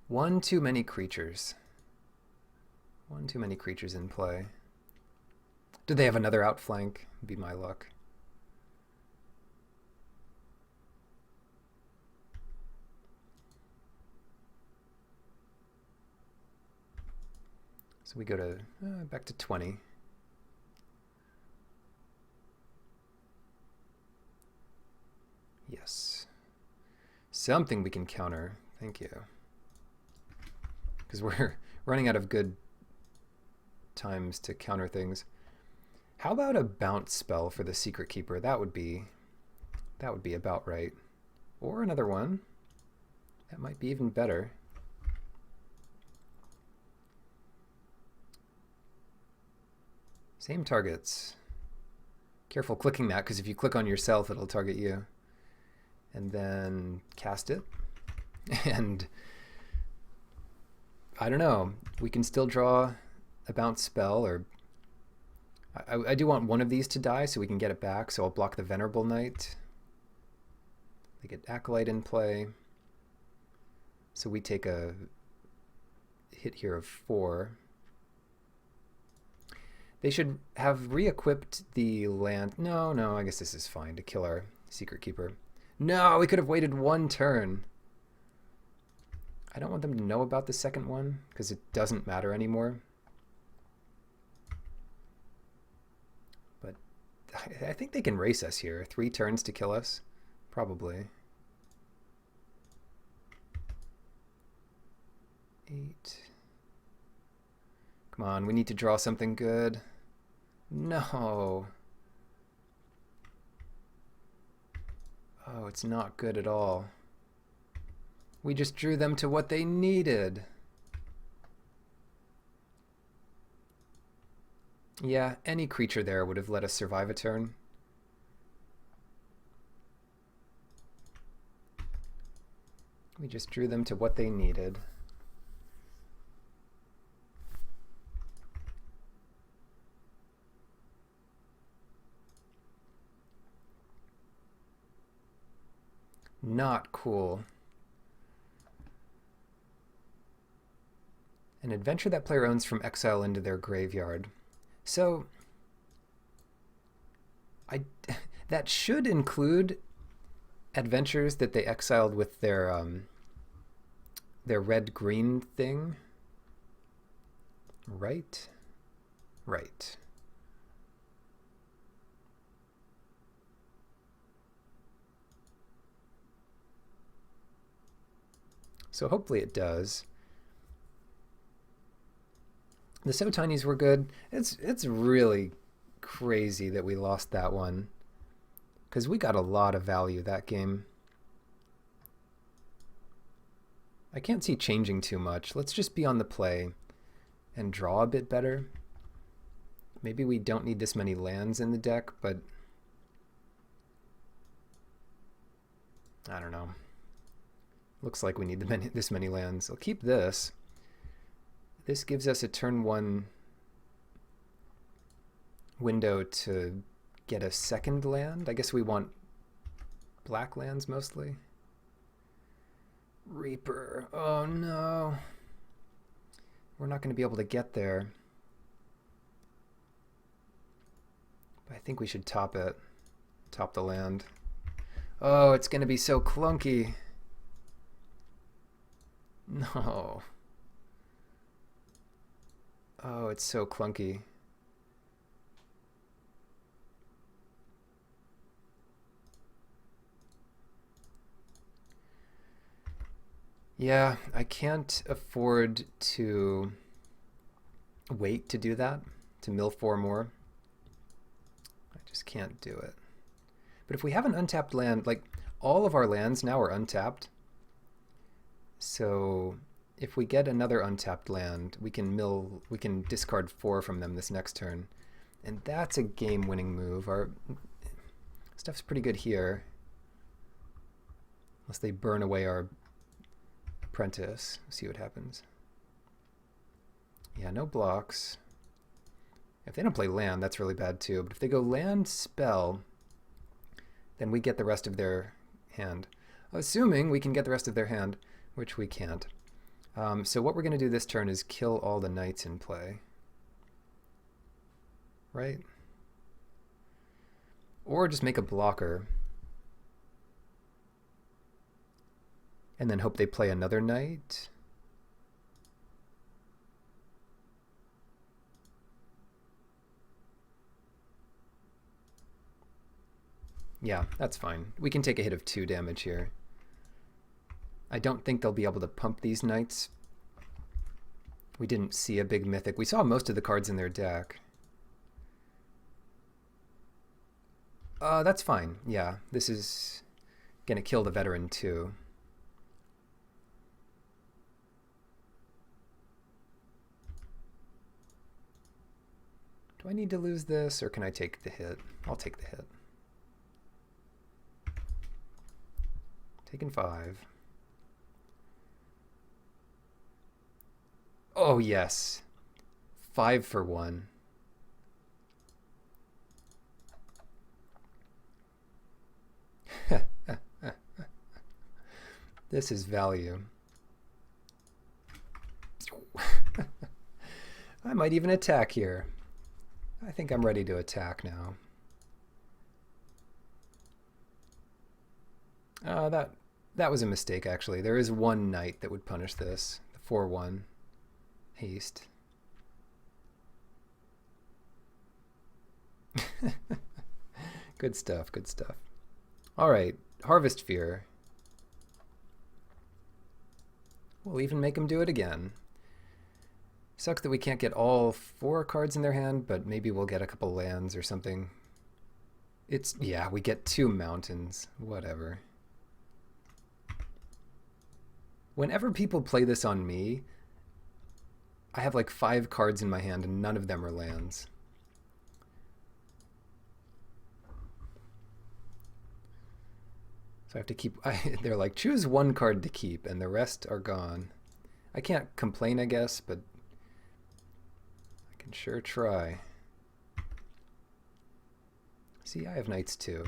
One too many creatures. One too many creatures in play. Do they have another outflank? Be my luck. So we go to back to 20. Yes. Something we can counter. Thank you. Because we're running out of good times to counter things. How about a bounce spell for the Secret Keeper? That would be about right. Or another one. That might be even better. Same targets. Careful clicking that, because if you click on yourself, it'll target you. And then cast it. And I don't know. We can still draw a bounce spell, or I do want one of these to die so we can get it back, so I'll block the Venerable Knight. They get Acolyte in play. So we take a hit here of 4. They should have re-equipped the land. No, I guess this is fine to kill our Secret Keeper. No, we could have waited 1 turn. I don't want them to know about the second one because it doesn't matter anymore. But I think they can race us here. 3 turns to kill us, probably. 8. Come on, we need to draw something good. No. Oh, it's not good at all. We just drew them to what they needed. Yeah, any creature there would have let us survive a turn. We just drew them to what they needed. Not cool. An adventure that player owns from exile into their graveyard. So that should include adventures that they exiled with their red-green thing. Right? Right. So hopefully it does. The So Tinies were good. It's really crazy that we lost that one, because we got a lot of value that game. I can't see changing too much. Let's just be on the play and draw a bit better. Maybe we don't need this many lands in the deck, but I don't know. Looks like we need this many lands. I'll keep this. This gives us a turn 1 window to get a second land. I guess we want black lands mostly. Reaper. Oh no. We're not going to be able to get there. But I think we should top it. Top the land. Oh, it's going to be so clunky. No. Oh, it's so clunky. Yeah, I can't afford to wait to do that, to mill 4 more. I just can't do it. But if we have an untapped land, like all of our lands now are untapped. So if we get another untapped land, we can discard 4 from them this next turn. And that's a game-winning move. Our stuff's pretty good here. Unless they burn away our apprentice. See what happens. Yeah, no blocks. If they don't play land, that's really bad too. But if they go land, spell, then we get the rest of their hand. Assuming we can get the rest of their hand, which we can't. So what we're going to do this turn is kill all the knights in play. Right? Or just make a blocker. And then hope they play another knight. Yeah, that's fine. We can take a hit of 2 damage here. I don't think they'll be able to pump these knights. We didn't see a big mythic. We saw most of the cards in their deck. That's fine. Yeah, this is gonna kill the veteran too. Do I need to lose this, or can I take the hit? I'll take the hit. Taking 5. Oh, yes. 5 for 1. This is value. I might even attack here. I think I'm ready to attack now. That was a mistake, actually. There is 1 knight that would punish this. The 4/1 haste. Good stuff, good stuff. All right, Harvest Fear. We'll even make them do it again. Sucks that we can't get all 4 cards in their hand, but maybe we'll get a couple lands or something. Yeah, we get 2 mountains. Whatever. Whenever people play this on me, I have like 5 cards in my hand and none of them are lands. So I have to keep, they're like, choose 1 card to keep and the rest are gone. I can't complain, I guess, but I can sure try. See, I have knights too.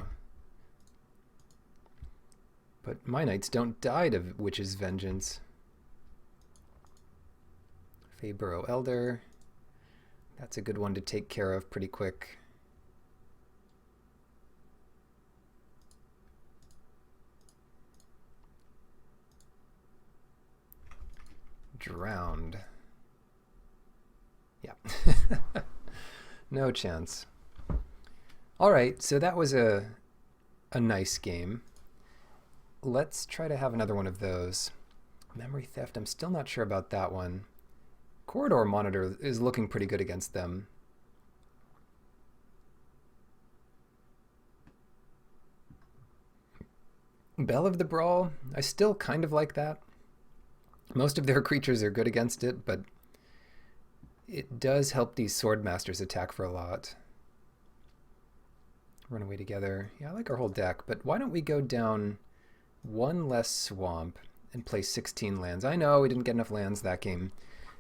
But my knights don't die to Witch's Vengeance. Feyburrow Elder. That's a good one to take care of pretty quick. Drowned. Yeah. No chance. All right, so that was a nice game. Let's try to have another one of those. Memory Theft, I'm still not sure about that one. Corridor Monitor is looking pretty good against them. Belle of the Brawl, I still kind of like that. Most of their creatures are good against it, but it does help these sword masters attack for a lot. Run away together. Yeah, I like our whole deck, but why don't we go down one less swamp and play 16 lands? I know we didn't get enough lands that game,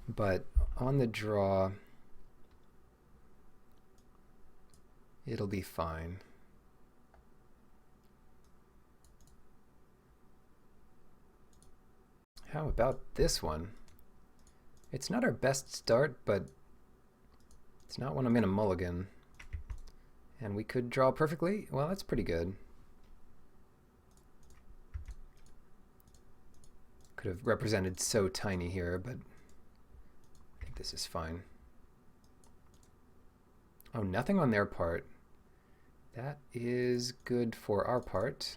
but on the draw, it'll be fine. How about this one? It's not our best start, but it's not one I'm going to mulligan. And we could draw perfectly? Well, that's pretty good. Could have represented so tiny here, but I think this is fine. Oh, nothing on their part. That is good for our part.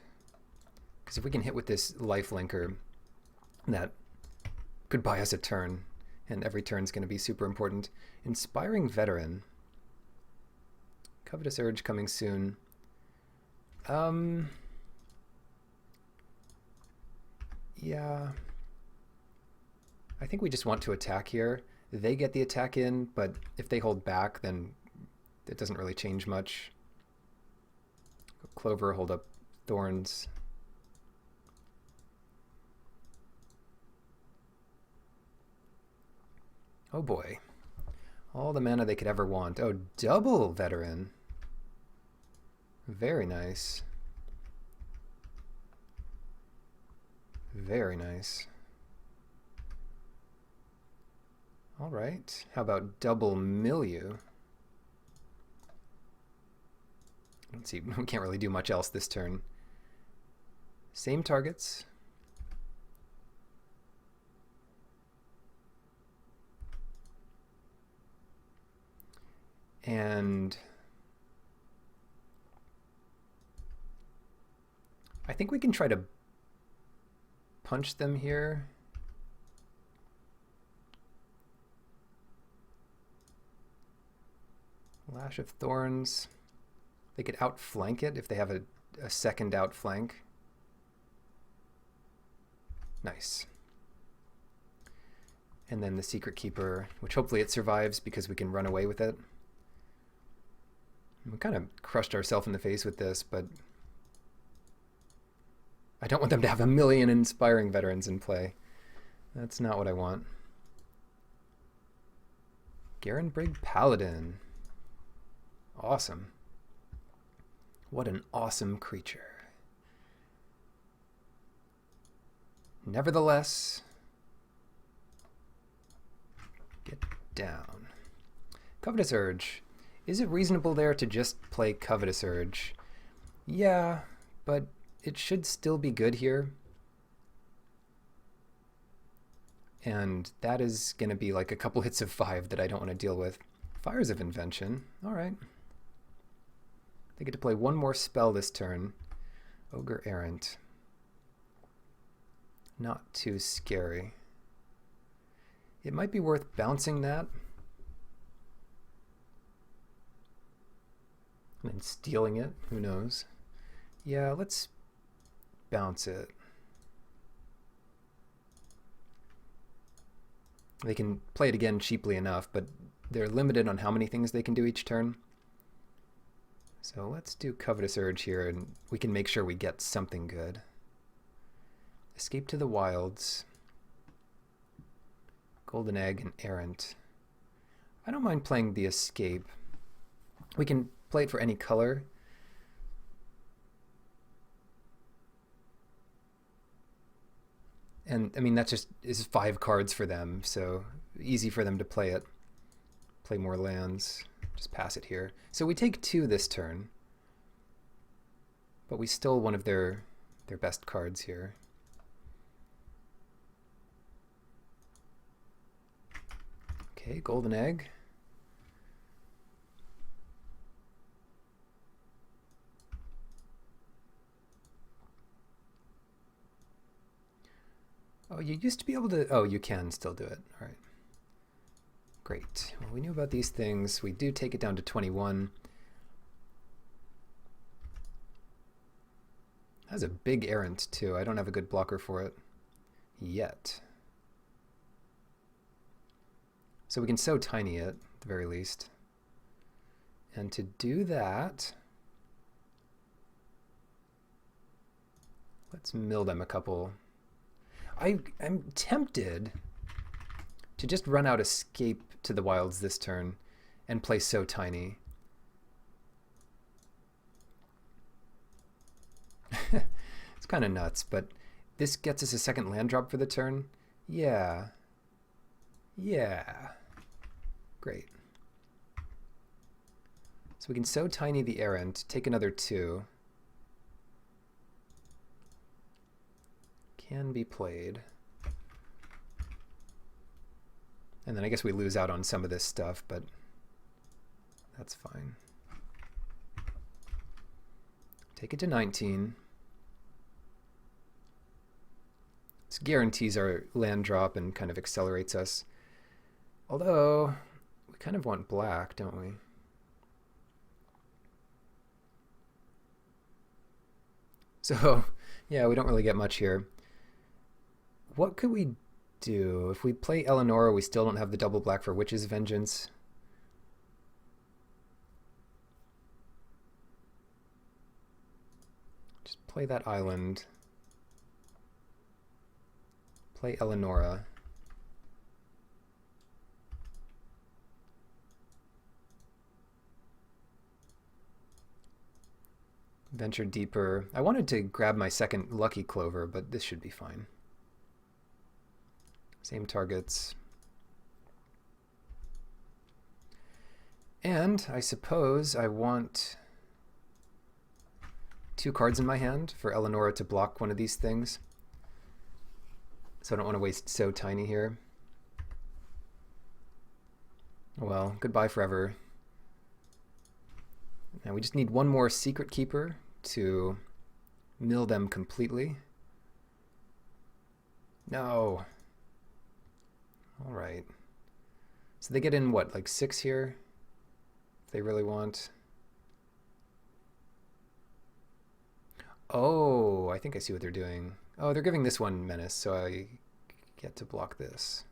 Because if we can hit with this life linker, that could buy us a turn. And every turn's going to be super important. Inspiring Veteran. Covetous Urge coming soon. Yeah. I think we just want to attack here. They get the attack in, but if they hold back, then it doesn't really change much. Clover, hold up Thorns. Oh boy. All the mana they could ever want. Oh, double Veteran. Very nice. Very nice. All right. How about double Milieu? Let's see. We can't really do much else this turn. Same targets. And I think we can try to punch them here. Lash of Thorns. They could outflank it if they have a second outflank. Nice. And then the Secret Keeper, which hopefully it survives because we can run away with it. We kind of crushed ourselves in the face with this, but I don't want them to have a million Inspiring Veterans in play. That's not what I want. Garenbrig Paladin. Awesome. What an awesome creature. Nevertheless, get down. Covetous Urge. Is it reasonable there to just play Covetous Urge? Yeah, but it should still be good here. And that is going to be like a couple hits of 5 that I don't want to deal with. Fires of Invention. All right. They get to play one more spell this turn. Ogre Errant. Not too scary. It might be worth bouncing that. And then stealing it. Who knows? Yeah, let's bounce it. They can play it again cheaply enough, but they're limited on how many things they can do each turn. So let's do Covetous Urge here, and we can make sure we get something good. Escape to the Wilds. Golden Egg and Errant. I don't mind playing the Escape. We can play it for any color. And I mean, that just is 5 cards for them, so easy for them to play it. Play more lands. Just pass it here. So we take 2 this turn, but we stole one of their best cards here. Okay, Golden Egg. Oh, you used to be able to... Oh, you can still do it. All right. Great. Well, we knew about these things. We do take it down to 21. That's a big Errant, too. I don't have a good blocker for it yet. So we can so tiny it, at the very least. And to do that, let's mill them a couple. I'm tempted to just run out Escape to the Wilds this turn and play so tiny. It's kind of nuts, but this gets us a second land drop for the turn. Yeah. Yeah. Great. So we can so tiny the errant, take another 2. Can be played. And then I guess we lose out on some of this stuff, but that's fine. Take it to 19. This guarantees our land drop and kind of accelerates us. Although, we kind of want black, don't we? So, yeah, we don't really get much here. What could we do? If we play Eleonora, we still don't have the double black for Witch's Vengeance. Just play that island. Play Eleonora. Venture deeper. I wanted to grab my second Lucky Clover, but this should be fine. Same targets. And I suppose I want 2 cards in my hand for Eleonora to block one of these things. So I don't want to waste so tiny here. Well, goodbye forever. Now we just need one more Secret Keeper to mill them completely. No. All right. So they get in what, like 6 here? If they really want. Oh, I think I see what they're doing. Oh, they're giving this one Menace, so I get to block this.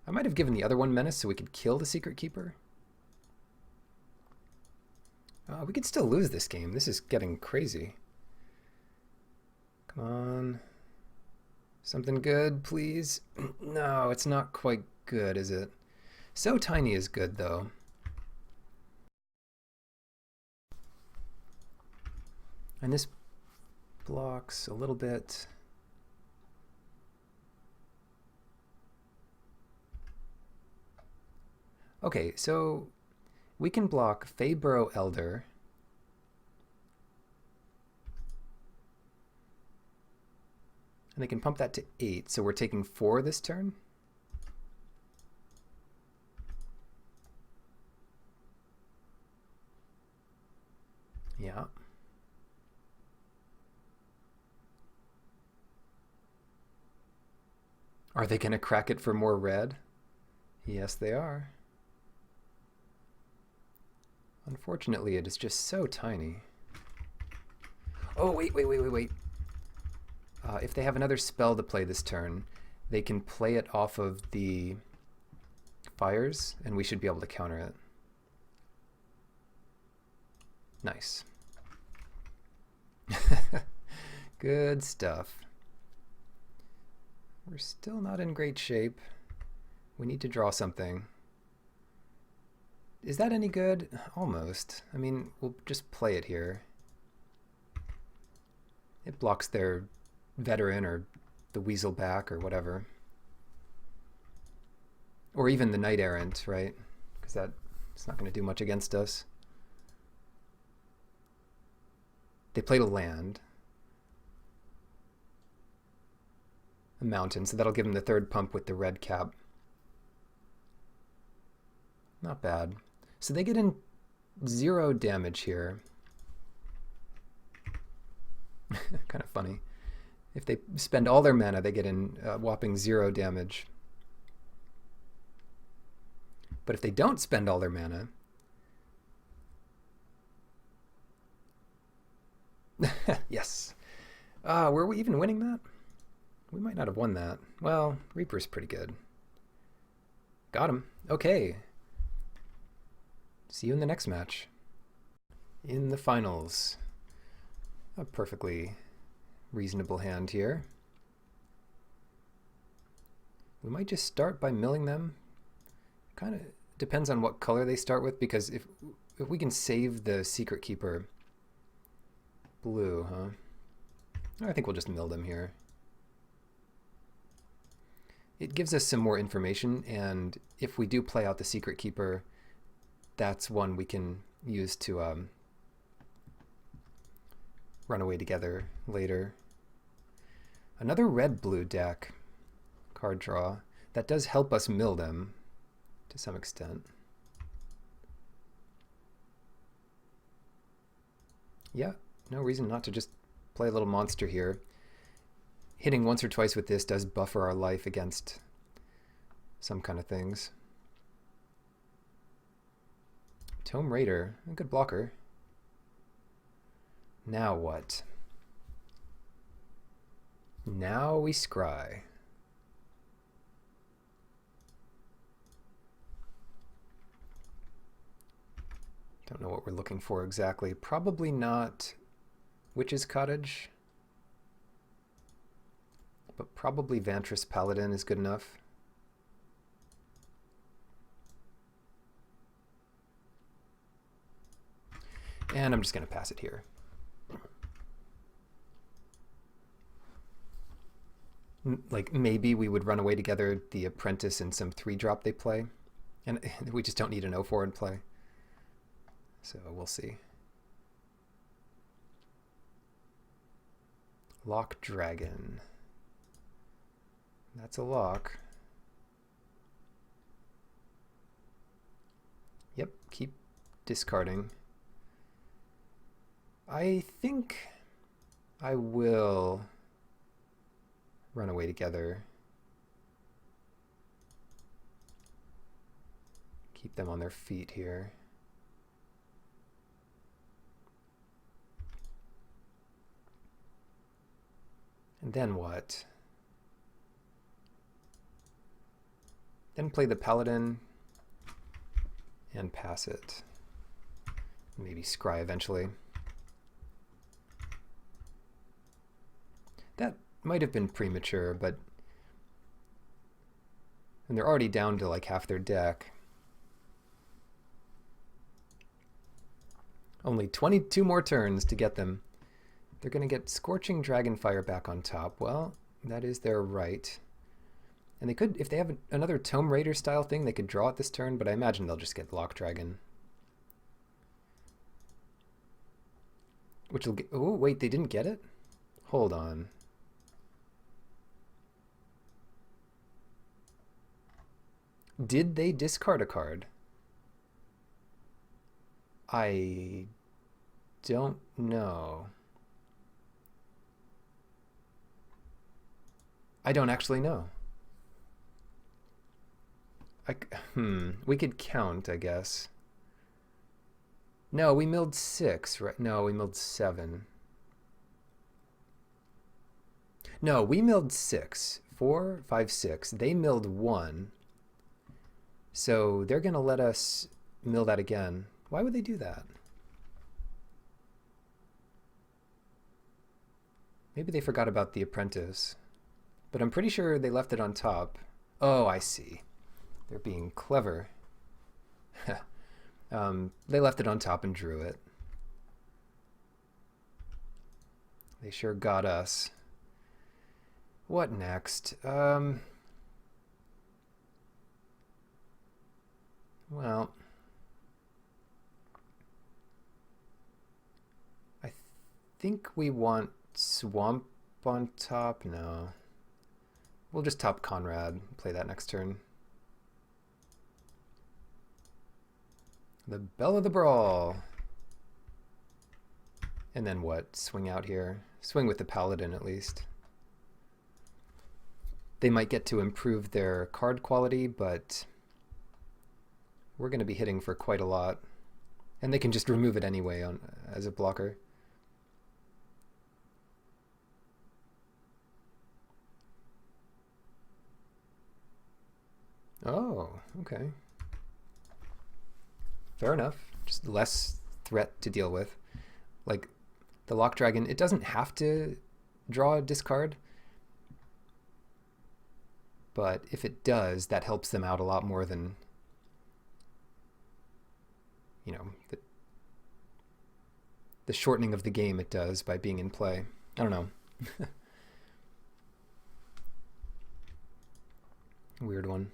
I might have given the other one Menace so we could kill the Secret Keeper. We could still lose this game. This is getting crazy. Come on. Something good, please. No, it's not quite good, is it? So tiny is good, though. And this blocks a little bit. Okay, so we can block Faeburrow Elder. And they can pump that to 8, so we're taking 4 this turn. Yeah. Are they going to crack it for more red? Yes, they are. Unfortunately, it is just so tiny. Oh, wait. If they have another spell to play this turn, they can play it off of the fires, and we should be able to counter it. Nice. Good stuff. We're still not in great shape. We need to draw something. Is that any good? Almost. I mean, we'll just play it here. It blocks their veteran or the weasel back or whatever. Or even the knight errant, right? Because it's not going to do much against us. They played a land. A mountain, so that'll give them the 3rd pump with the red cap. Not bad. So they get in 0 damage here. Kind of funny. If they spend all their mana, they get in whopping 0 damage. But if they don't spend all their mana, yes. Were we even winning that? We might not have won that. Well, Reaper's pretty good. Got him. Okay. See you in the next match. In the finals. A perfectly reasonable hand here. We might just start by milling them. Kind of depends on what color they start with, because if we can save the Secret Keeper blue, huh? I think we'll just mill them here. It gives us some more information, and if we do play out the Secret Keeper, that's one we can use to run away together later. Another red-blue deck card draw. That does help us mill them to some extent. Yeah, no reason not to just play a little monster here. Hitting once or twice with this does buffer our life against some kind of things. Tome Raider, a good blocker. Now what? Now we scry. Don't know what we're looking for exactly. Probably not Witch's Cottage, but probably Vantress Paladin is good enough. And I'm just going to pass it here. Like, maybe we would run away together the Apprentice and some 3-drop they play. And we just don't need an 0-4 in play. So we'll see. Lock Dragon. That's a lock. Yep, keep discarding. I think I will run away together. Keep them on their feet here. And then what? Then play the Paladin and pass it. Maybe scry eventually. That might have been premature, but and they're already down to like half their deck. Only 22 more turns to get them. They're going to get Scorching Dragonfire back on top. Well, that is their right. And they could, if they have another Tome Raider style thing, they could draw it this turn, but I imagine they'll just get Lock Dragon. Which will get, oh, wait, they didn't get it? Hold on. Did they discard a card? I don't know. I don't actually know. We could count, I guess. No, we milled 6, right? No, we milled 7. No, we milled 6. 4, 5, 6. They milled 1. So they're going to let us mill that again. Why would they do that? Maybe they forgot about the Apprentice. But I'm pretty sure they left it on top. Oh, I see. They're being clever. They left it on top and drew it. They sure got us. What next? Well, I think we want Swamp on top. No. We'll just top Conrad, play that next turn. The Belle of the Brawl. And then what? Swing out here. Swing with the Paladin at least. They might get to improve their card quality, but we're going to be hitting for quite a lot. And they can just remove it anyway as a blocker. Oh, okay. Fair enough. Just less threat to deal with. Like, the Lock Dragon, it doesn't have to draw a discard, but if it does, that helps them out a lot more than, you know, the shortening of the game it does by being in play. I don't know. Weird one.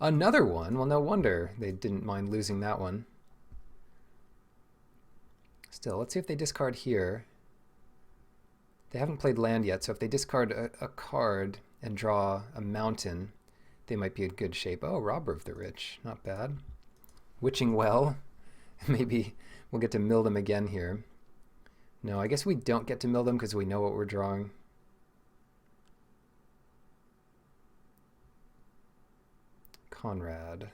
Another one? Well, no wonder they didn't mind losing that one. Still, let's see if they discard here. They haven't played land yet, so if they discard a card and draw a mountain, they might be in good shape. Oh, Robber of the Rich. Not bad. Witching Well. Maybe we'll get to mill them again here. No, I guess we don't get to mill them because we know what we're drawing. Conrad.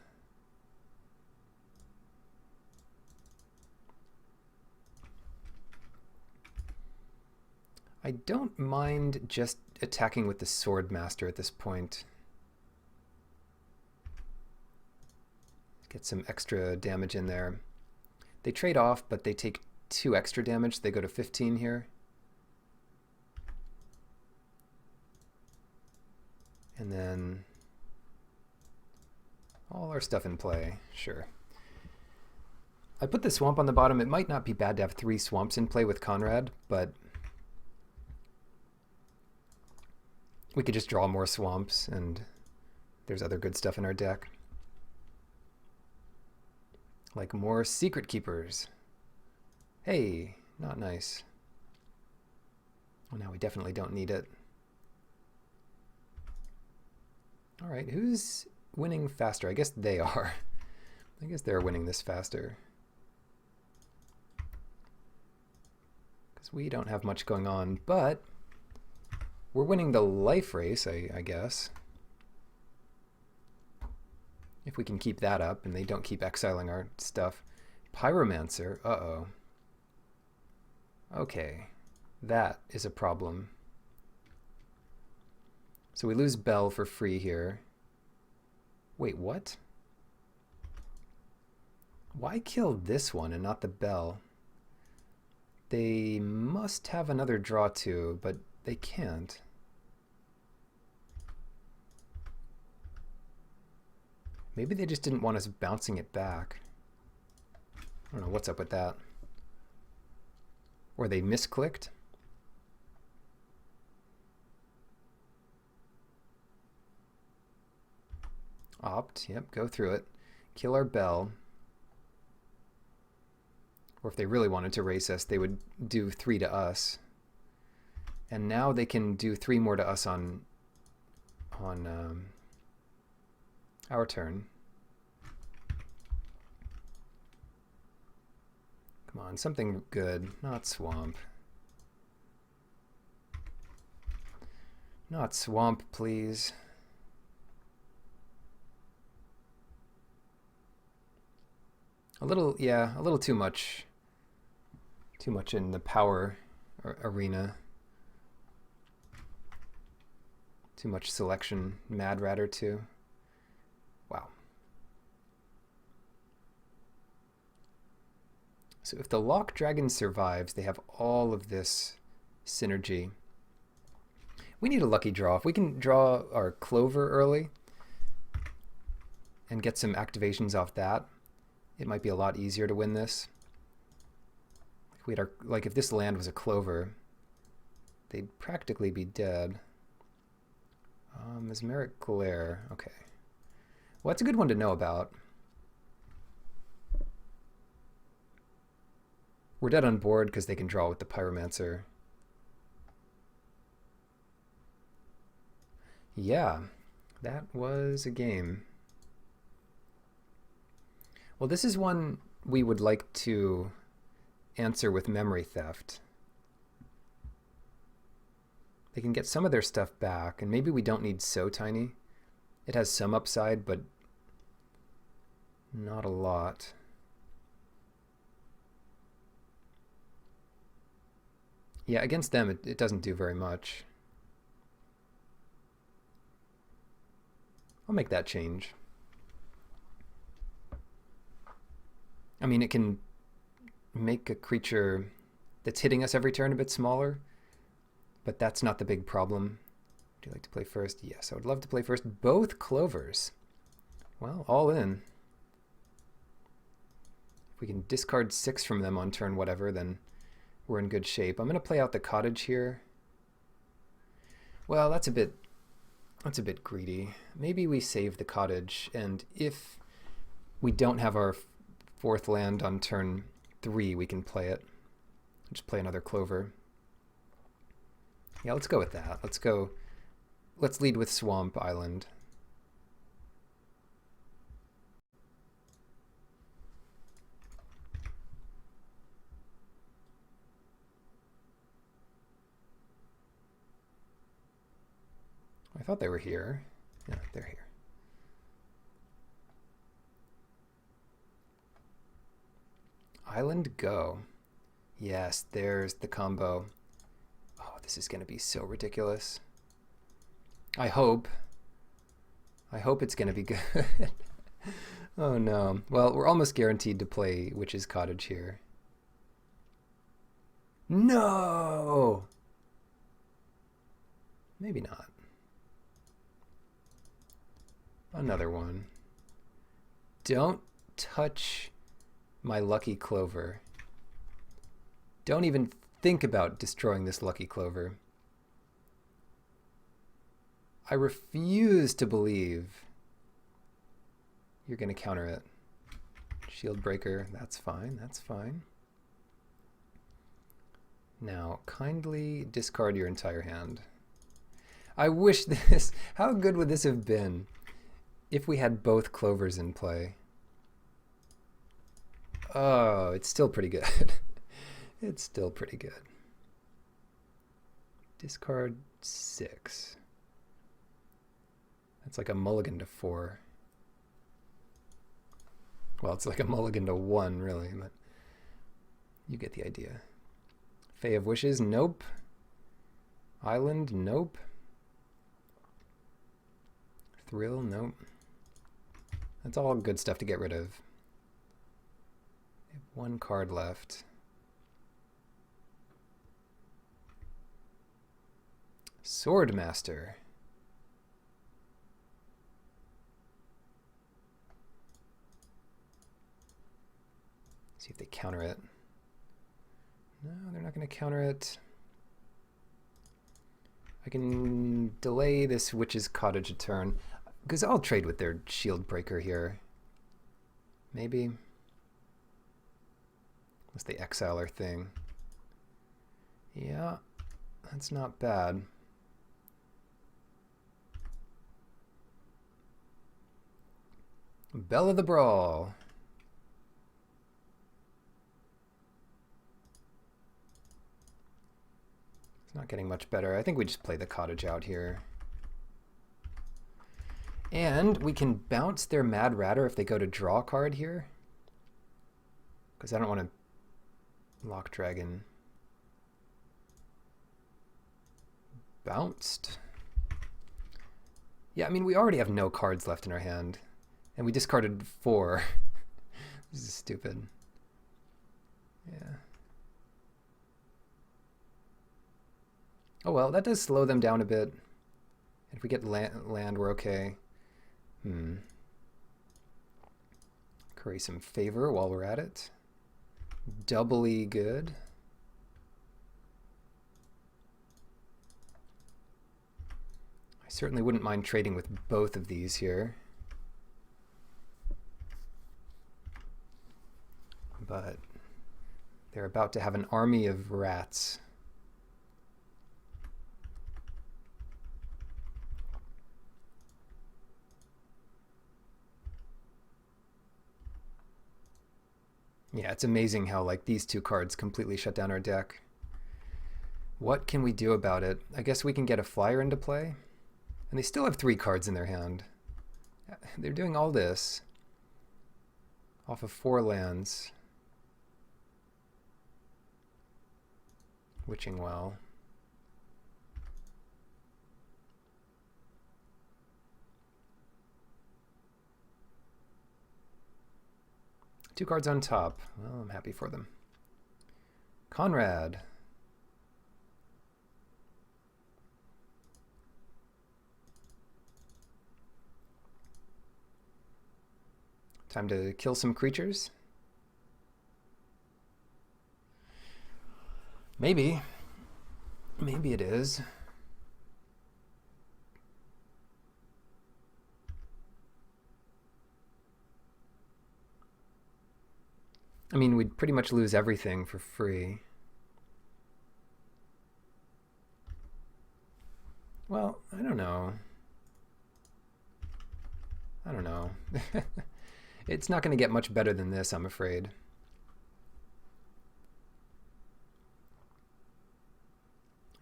I don't mind just attacking with the Sword Master at this point. Get some extra damage in there. They trade off, but they take 2 extra damage. They go to 15 here. And then all our stuff in play, sure. I put the swamp on the bottom. It might not be bad to have 3 swamps in play with Conrad, but we could just draw more swamps, and there's other good stuff in our deck. Like more Secret Keepers. Hey, not nice. Well, now we definitely don't need it. All right, who's winning faster? I guess they are. I guess they're winning this faster. Because we don't have much going on, but we're winning the life race, I guess. If we can keep that up and they don't keep exiling our stuff. Pyromancer, uh-oh. Okay, that is a problem. So we lose Bell for free here. Wait, what? Why kill this one and not the Bell? They must have another draw too, but they can't. Maybe they just didn't want us bouncing it back. I don't know what's up with that. Or they misclicked. Opt, yep, go through it. Kill our Bell. Or if they really wanted to race us, they would do 3 to us. And now they can do 3 more to us on our turn. Come on, something good, not swamp. Not swamp, please. A little, yeah, a little too much. Too much in the power arena. Too much selection. Mad Ratter too. Wow. So if the Lock Dragon survives, they have all of this synergy. We need a lucky draw. If we can draw our Clover early and get some activations off that, it might be a lot easier to win this. If we had our, like if this land was a Clover, they'd practically be dead. Mesmeric Glare, okay. Well, that's a good one to know about. We're dead on board because they can draw with the Pyromancer. Yeah, that was a game. Well, this is one we would like to answer with Memory Theft. They can get some of their stuff back, and maybe we don't need So Tiny. It has some upside, but not a lot. Yeah, against them, it doesn't do very much. I'll make that change. I mean, it can make a creature that's hitting us every turn a bit smaller, but that's not the big problem. Would you like to play first? Yes, I would love to play first. Both clovers. Well, all in. If we can discard 6 from them on turn whatever, then we're in good shape. I'm going to play out the cottage here. Well, that's a bit greedy. Maybe we save the cottage, and if we don't have our 4th land on turn 3, we can play it. Just play another clover. Yeah, let's go with that. Let's lead with Swamp Island. I thought they were here. Yeah, they're here. Island go. Yes, there's the combo. Oh, this is going to be so ridiculous. I hope it's going to be good. Oh no. Well, we're almost guaranteed to play Witch's Cottage here. No! Maybe not. Another one. Don't touch my lucky clover. Don't even think about destroying this lucky clover. I refuse to believe you're going to counter it. Shield breaker, that's fine, that's fine. Now, kindly discard your entire hand. I wish this, how good would this have been if we had both clovers in play? Oh, it's still pretty good. It's still pretty good. Discard 6. That's like a mulligan to 4. Well, it's like a mulligan to 1, really, but you get the idea. Fae of Wishes, nope. Island, nope. Thrill, nope. That's all good stuff to get rid of. We have 1 card left. Swordmaster. See if they counter it. No, they're not going to counter it. I can delay this Witch's Cottage a turn, because I'll trade with their Shield Breaker here. Maybe. Unless they exile our thing. Yeah, that's not bad. Belle of the Brawl. It's not getting much better. I think we just play the cottage out here. And we can bounce their Mad Ratter if they go to draw a card here. Because I don't want to lock Dragon. Bounced. Yeah, I mean, we already have no cards left in our hand. And we discarded 4. This is stupid. Yeah. Oh well, that does slow them down a bit. If we get land, we're okay. Curry some favor while we're at it. Doubly good. I certainly wouldn't mind trading with both of these here. But they're about to have an army of rats. Yeah, it's amazing how like these 2 cards completely shut down our deck. What can we do about it? I guess we can get a flyer into play. And they still have 3 cards in their hand. They're doing all this off of 4 lands. Witching Well. 2 cards on top. Well, I'm happy for them. Conrad. Time to kill some creatures. Maybe. Maybe it is. I mean, we'd pretty much lose everything for free. Well, I don't know. I don't know. It's not going to get much better than this, I'm afraid.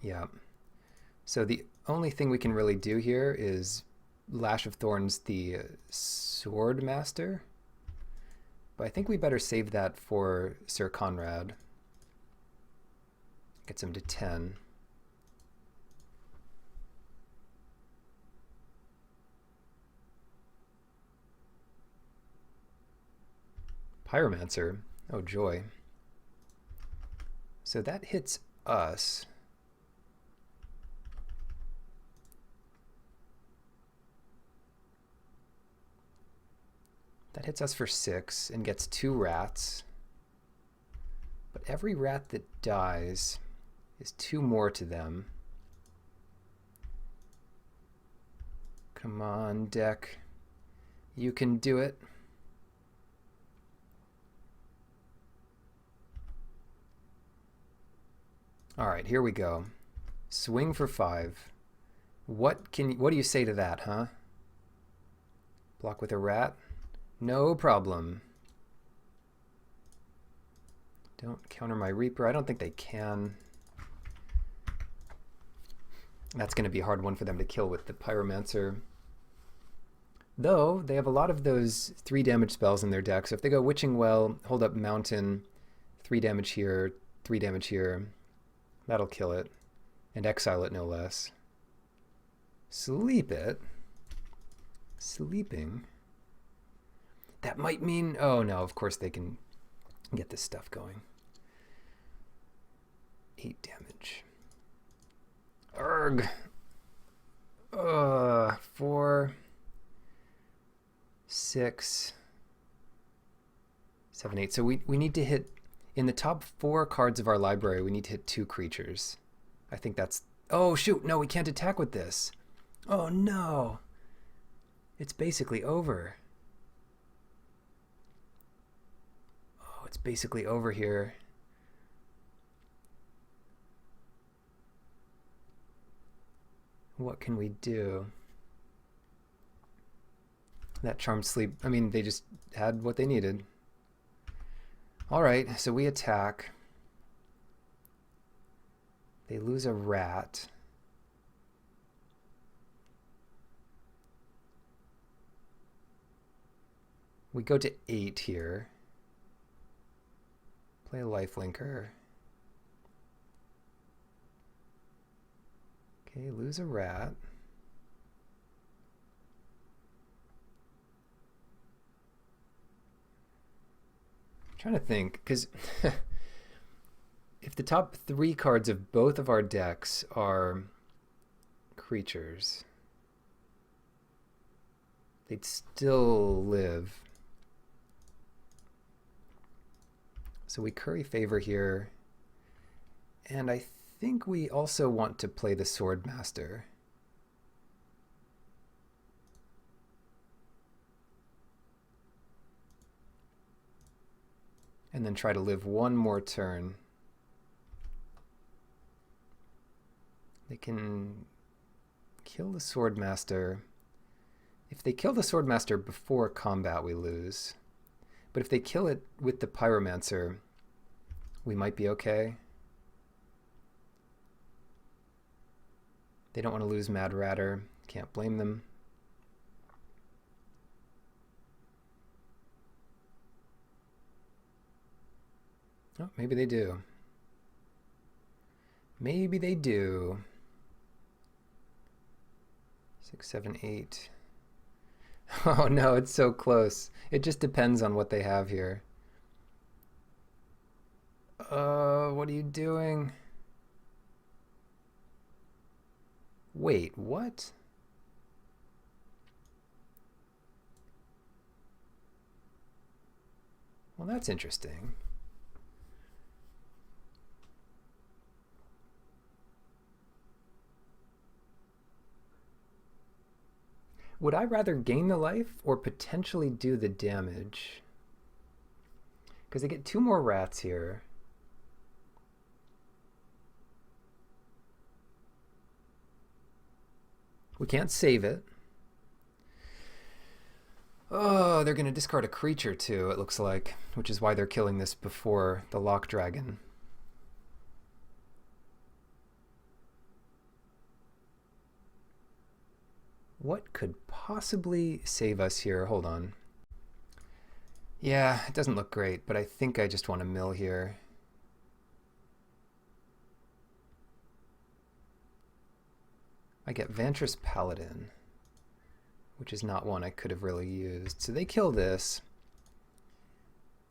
Yeah. So the only thing we can really do here is Lash of Thorns the Sword Master. But I think we better save that for Sir Conrad. Gets him to 10. Pyromancer. Oh, joy. So that hits us. That hits us for 6 and gets 2 rats. But every rat that dies is 2 more to them. Come on, deck. You can do it. All right, here we go. Swing for 5. What do you say to that, huh? Block with a rat? No problem. Don't counter my Reaper. I don't think they can. That's going to be a hard one for them to kill with the Pyromancer. Though, they have a lot of those 3 damage spells in their deck. So if they go Witching Well, hold up Mountain, 3 damage here, 3 damage here, that'll kill it. And exile it no less. Sleep it? Sleeping? That might mean... Oh no, of course they can get this stuff going. 8 damage. Urgh! 4... 6... 7, 8. So we need to hit... In the top 4 cards of our library, we need to hit 2 creatures. I think that's... Oh shoot, no, we can't attack with this. Oh no! It's basically over. It's basically over here. What can we do? That Charmed Sleep, I mean, they just had what they needed. All right, so we attack. They lose a rat. We go to 8 here. Play a lifelinker. Okay, lose a rat. I'm trying to think, because if the top 3 cards of both of our decks are creatures, they'd still live. So we curry favor here, and I think we also want to play the Sword Master. And then try to live 1 more turn. They can kill the Sword Master. If they kill the Sword Master before combat, we lose. But if they kill it with the Pyromancer, we might be okay. They don't want to lose Mad Ratter. Can't blame them. Oh, maybe they do. Maybe they do. 6, 7, 8. Oh no, it's so close. It just depends on what they have here. What are you doing? Wait, what? Well, that's interesting. Would I rather gain the life or potentially do the damage? Because I get 2 more rats here. We can't save it. Oh, they're going to discard a creature too, it looks like, which is why they're killing this before the Lock Dragon. What could possibly save us here? Hold on. Yeah, it doesn't look great, but I think I just want to mill here. I get Vantress Paladin, which is not one I could have really used. So they kill this.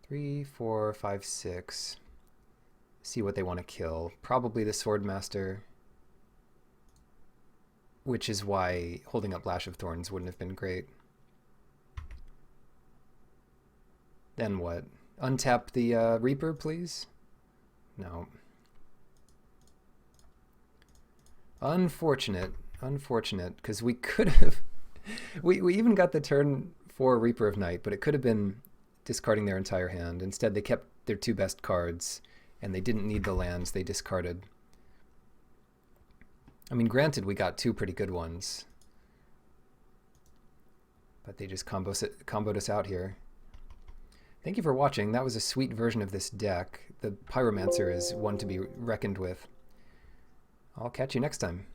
3, 4, 5, 6. See what they want to kill. Probably the Swordmaster, which is why holding up Lash of Thorns wouldn't have been great. Then what? Untap the Reaper, please? No. Unfortunate. Unfortunate, because we could have... we even got the turn 4 Reaper of Night, but it could have been discarding their entire hand. Instead, they kept their 2 best cards, and they didn't need the lands they discarded. I mean, granted, we got 2 pretty good ones, but they just comboed us out here. Thank you for watching. That was a sweet version of this deck. The Pyromancer is one to be reckoned with. I'll catch you next time.